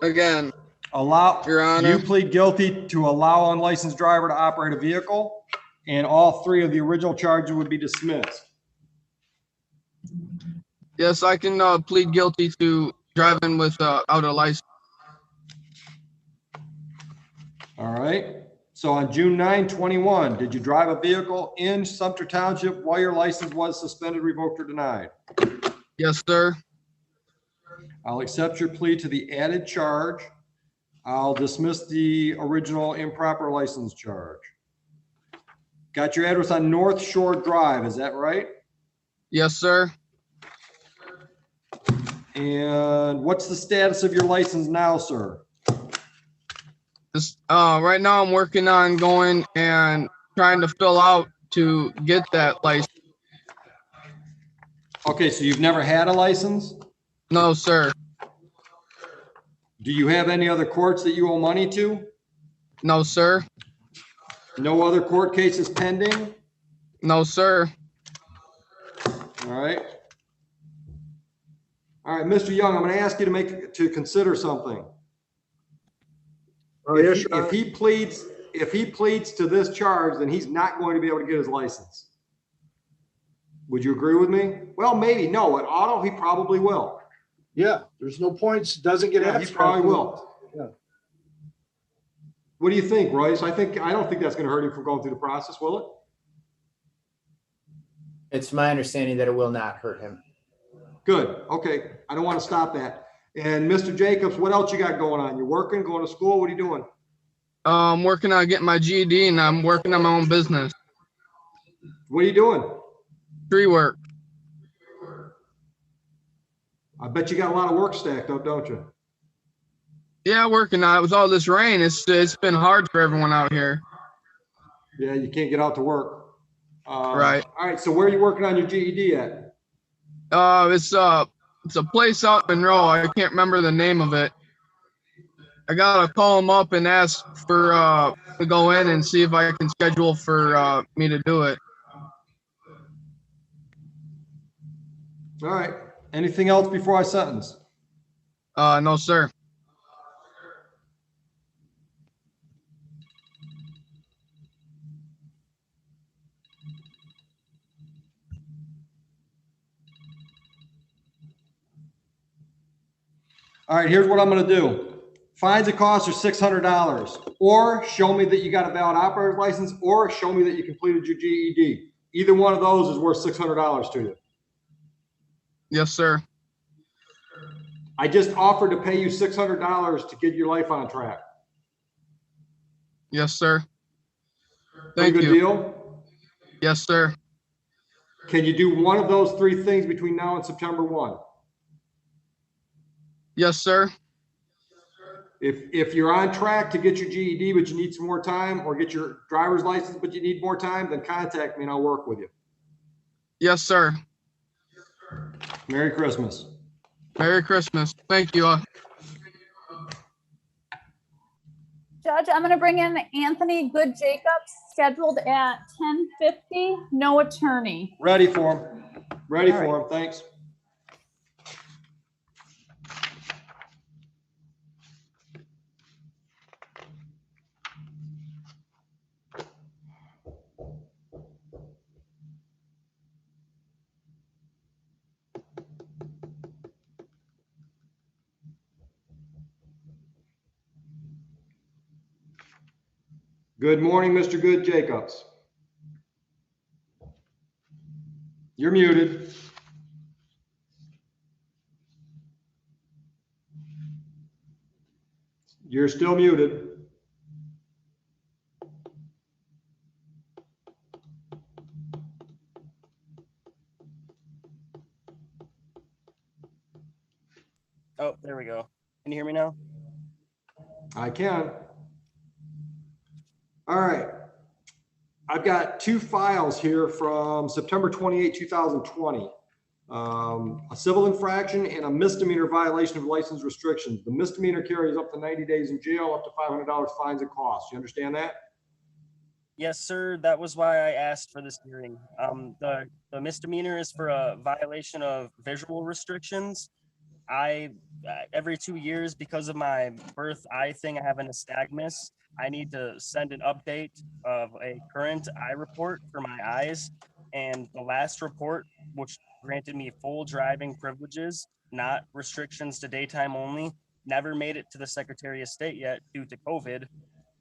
S6: again?
S1: Your
S6: Honor.
S1: You plead guilty to allow unlicensed driver to operate a vehicle, and all three of the original charges would be dismissed.
S6: Yes, I can plead guilty to driving without a license.
S1: All right. So on June 9, 21, did you drive a vehicle in Sumter Township while your license was suspended, revoked, or denied?
S6: Yes, sir.
S1: I'll accept your plea to the added charge. I'll dismiss the original improper license charge. Got your address on North Shore Drive, is that right?
S6: Yes, sir.
S1: And what's the status of your license now, sir?
S6: This, right now I'm working on going and trying to fill out to get that license.
S1: Okay, so you've never had a license?
S6: No, sir.
S1: Do you have any other courts that you owe money to?
S6: No, sir.
S1: No other court cases pending?
S6: No, sir.
S1: All right. All right, Mr. Young, I'm going to ask you to consider something.
S8: Oh,
S1: If he pleads to this charge, then he's not going to be able to get his license. Would you agree with me? Well, maybe. No, at auto, he probably will.
S8: Yeah, there's no points, doesn't get
S1: Yeah, he
S8: abstract.
S1: probably will.
S8: Yeah.
S1: What do you think, Royce? I don't think that's going to hurt him from going through the process, will it?
S10: It's my understanding that it will not hurt him.
S1: Good. Okay. I don't want to stop that. And Mr. Jacobs, what else you got going on? You working, going to school? What are you doing?
S6: I'm working on getting my GED and I'm working on my own business.
S1: What are you doing?
S6: Tree work.
S1: I bet you got a lot of work stacked up, don't you?
S6: Yeah, working on it. With all this rain, it's been hard for everyone out here.
S1: Yeah, you can't get out to work.
S6: Right.
S1: All right. So where are you working on your GED at?
S6: It's a place out in Monroe. I can't remember the name of it. I gotta call them up and ask for to go in and see if I can schedule for me to do it.
S1: All right. Anything else before I sentence?
S6: No, sir.
S1: All right, here's what I'm going to do. Fines and costs are $600, or show me that you got a valid operator's license, or show me that you completed your GED. Either one of those is worth $600 to you.
S6: Yes, sir.
S1: I just offered to pay you $600 to get your life on track.
S6: Yes, sir.
S1: Pretty
S6: Thank
S1: good
S6: you.
S1: deal?
S6: Yes, sir.
S1: Can you do one of those three things between now and September 1?
S6: Yes, sir.
S1: If you're on track to get your GED, but you need some more time, or get your driver's license, but you need more time, then contact me and I'll work with you.
S6: Yes, sir.
S1: Merry Christmas.
S6: Merry Christmas. Thank you.
S4: Judge, I'm going to bring in Anthony Good Jacobs, scheduled at 10:50. No attorney.
S1: Ready for him. Ready
S4: All
S1: for
S4: right.
S1: him. Thanks. Good morning, Mr. Good Jacobs. You're muted. You're still muted.
S3: Oh, there we go. Can you hear me now?
S1: I can. All right. I've got two files here from September 28, 2020. A civil infraction and a misdemeanor violation of license restrictions. The misdemeanor carries up to 90 days in jail, up to $500 fines and costs. You understand that?
S3: Yes, sir. That was why I asked for this hearing. The misdemeanor is for a violation of visual restrictions. Every 2 years, because of my birth eye thing, I have an nystagmus. I need to send an update of a current eye report for my eyes. And the last report, which granted me full driving privileges, not restrictions to daytime only, never made it to the Secretary of State yet due to COVID.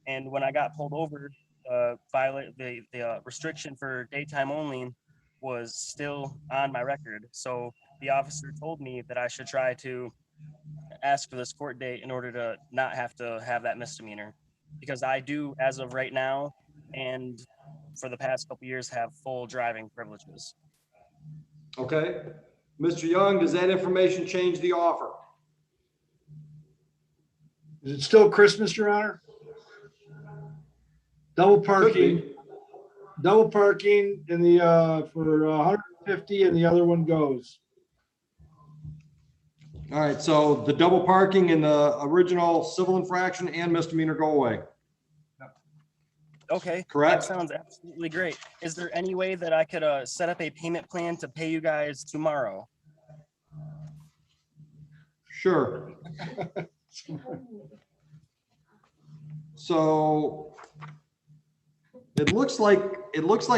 S3: And when I got pulled over, the restriction for daytime only was still on my record. So the officer told me that I should try to ask for this court date in order to not have to have that misdemeanor, because I do, as of right now, and for the past couple years, have full driving privileges.
S1: Okay. Mr. Young, does that information change the offer?
S8: Is it still Christmas, Your Honor? Double parking in the, for 150 and the other one goes.
S1: All right, so the double parking and the original civil infraction and misdemeanor go away.
S3: Okay.
S1: Correct.
S3: That sounds absolutely great. Is there any way that I could set up a payment plan to pay you guys tomorrow?
S1: Sure. So it looks like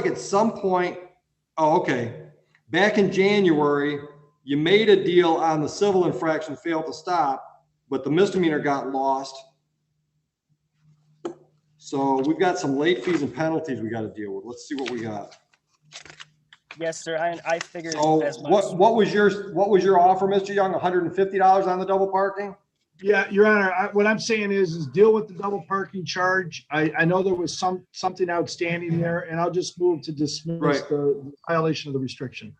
S1: at some point, oh, okay. Back in January, you made a deal on the civil infraction, failed to stop, but the misdemeanor got lost. So we've got some late fees and penalties we got to deal with. Let's see what we got.
S3: Yes, sir. I figured
S1: So
S3: as much.
S1: what was your offer, Mr. Young? $150 on the double parking?
S8: Yeah, Your Honor, what I'm saying is deal with the double parking charge. I know there was something outstanding there, and I'll just move to dismiss the violation of the restriction.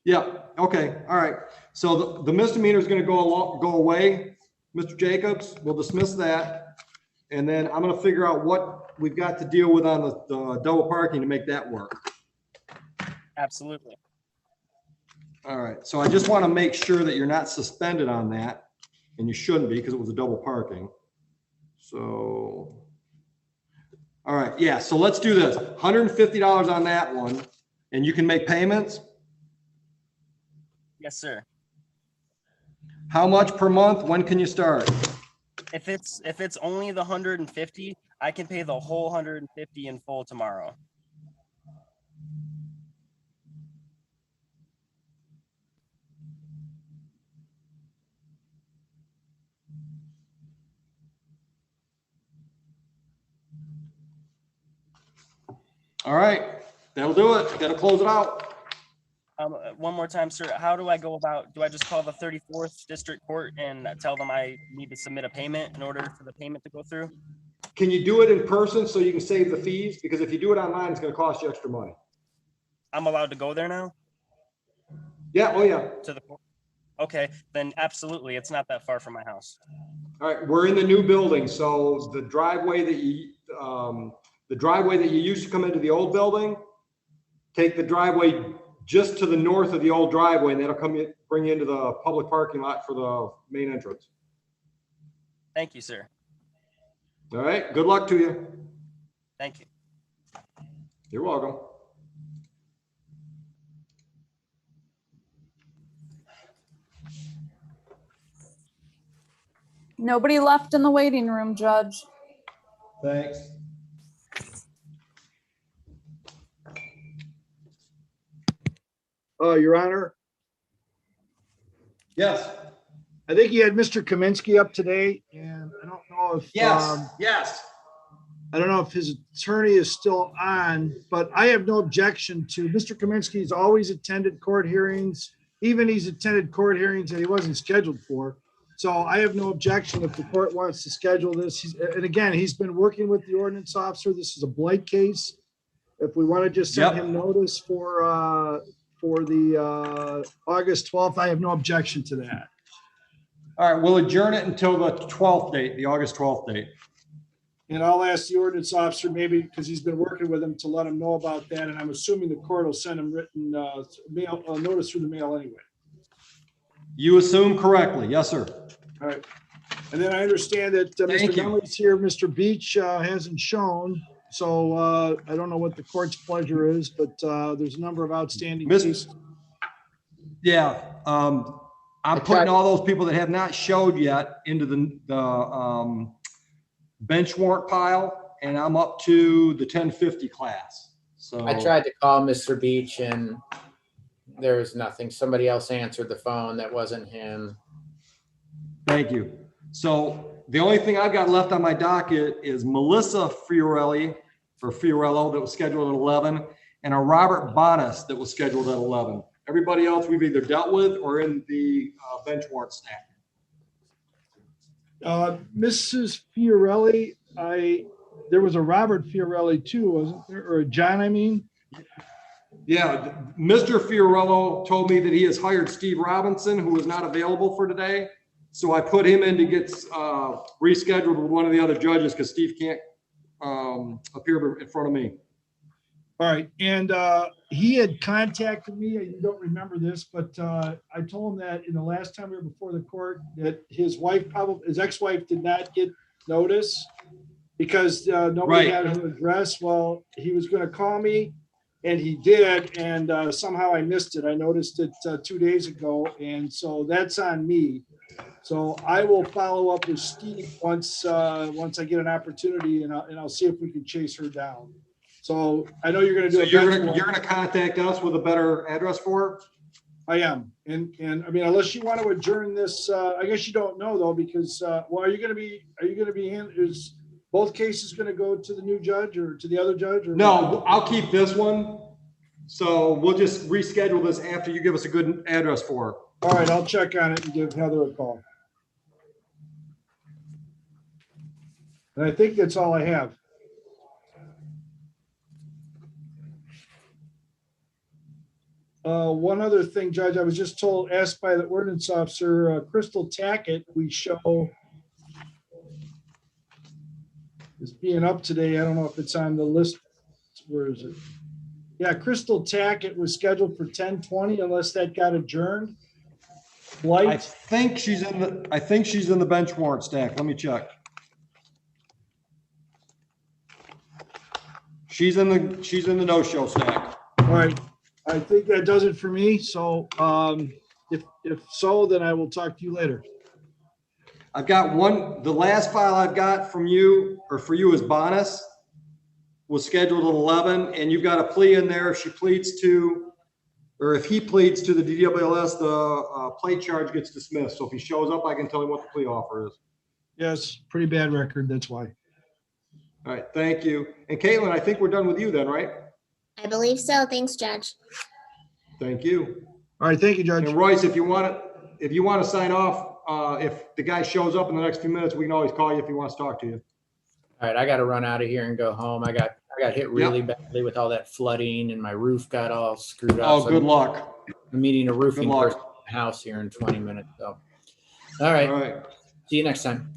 S1: Yeah, okay, all right. So the misdemeanor is gonna go away, Mr. Jacobs. We'll dismiss that. And then I'm gonna figure out what we've got to deal with on the double parking to make that work.
S3: Absolutely.
S1: All right, so I just wanna make sure that you're not suspended on that, and you shouldn't be because it was a double parking. So, all right, yeah, so let's do this. $150 on that one, and you can make payments?
S3: Yes, sir.
S1: How much per month? When can you start?
S3: If it's only the 150, I can pay the whole 150 in full tomorrow.
S1: All right, that'll do it. Gotta close it out.
S3: One more time, sir. How do I go about? Do I just call the 34th District Court and tell them I need to submit a payment in order for the payment to go through?
S1: Can you do it in person so you can save the fees? Because if you do it online, it's gonna cost you extra money.
S3: I'm allowed to go there now?
S1: Yeah, oh yeah.
S3: To the court? Okay, then absolutely. It's not that far from my house.
S1: All right, we're in the new building, so the driveway that you used to come into the old building, take the driveway just to the north of the old driveway, and that'll bring you into the public parking lot for the main entrance.
S3: Thank you, sir.
S1: All right, good luck to you.
S3: Thank you.
S1: You're welcome.
S4: Nobody left in the waiting room, Judge.
S1: Thanks.
S8: Your Honor.
S1: Yes.
S8: I think you had Mr. Kaminsky up today, and I don't know if
S1: yes.
S8: I don't know if his attorney is still on, but I have no objection to Mr. Kaminsky's always attended court hearings. Even he's attended court hearings that he wasn't scheduled for. So I have no objection if the court wants to schedule this. And again, he's been working with the ordinance officer. This is a blight case. If we want to just send him notice for the August 12th, I have no objection to that.
S1: All right, we'll adjourn it until the 12th date, the August 12th date.
S8: And I'll ask the ordinance officer maybe, because he's been working with him, to let him know about that. And I'm assuming the court will send him written mail, notice through the mail anyway.
S1: You assume correctly. Yes, sir.
S8: All right. And then I understand that
S1: Thank
S8: Mr.
S1: you.
S8: Nunley's here. Mr. Beach hasn't shown. So I don't know what the court's pleasure is, but there's a number of outstanding cases.
S1: Yeah, I'm putting all those people that have not showed yet into the bench warrant pile, and I'm up to the 1050 class. So
S10: I tried to call Mr. Beach and there was nothing. Somebody else answered the phone. That wasn't him.
S1: Thank you. So the only thing I've got left on my docket is Melissa Fiorelli or Fiorello that was scheduled at 11 and a Robert Bonas that was scheduled at 11. Everybody else we've either dealt with or in the bench warrant stack.
S8: Mrs. Fiorelli, there was a Robert Fiorelli too, wasn't there? Or a John, I mean?
S1: Yeah, Mr. Fiorello told me that he has hired Steve Robinson, who is not available for today. So I put him in to get rescheduled with one of the other judges because Steve can't appear in front of me.
S8: All right, and he had contacted me. You don't remember this, but I told him that in the last time we were before the court that his ex-wife did not get notice because nobody had her address. Well, he was going to call me, and he did, and somehow I missed it. I noticed it 2 days ago, and so that's on me. So I will follow up with Steve once I get an opportunity, and I'll see if we can chase her down. So I know you're going to do.
S1: So you're going to contact us with a better address for her?
S8: I am, and I mean, unless you want to adjourn this, I guess you don't know though, because well, are you going to be is both cases going to go to the new judge or to the other judge? Or
S1: no, I'll keep this one. So we'll just reschedule this after you give us a good address for her.
S8: All right, I'll check on it and give Heather a call. And I think that's all I have. One other thing, Judge, I was just asked by the ordinance officer, Crystal Tackett, we show is being up today. I don't know if it's on the list. Where is it? Yeah, Crystal Tackett was scheduled for 10:20 unless that got adjourned.
S1: I think she's in the bench warrant stack. Let me check. She's in the no-show stack.
S8: All right. I think that does it for me. So if so, then I will talk to you later.
S1: I've got the last file I've got from you or for you is Bonas was scheduled at 11 and you've got a plea in there. If she pleads to, or if he pleads to the DWLS, the plate charge gets dismissed. So if he shows up, I can tell him what the plea offer is.
S8: Yes, pretty bad record. That's why.
S1: All right. Thank you. And Caitlin, I think we're done with you then, right?
S16: I believe so. Thanks, Judge.
S1: Thank you.
S8: All right. Thank you, Judge.
S1: And Royce, if you want to sign off, if the guy shows up in the next few minutes, we can always call you if he wants to talk to you.
S10: All right, I got to run out of here and go home. I got hit really badly with all that flooding, and my roof got all screwed up.
S1: Oh, good luck.
S10: I'm meeting a roofing person at the house here in 20 minutes. So, all right.
S1: All right.
S10: See you next time.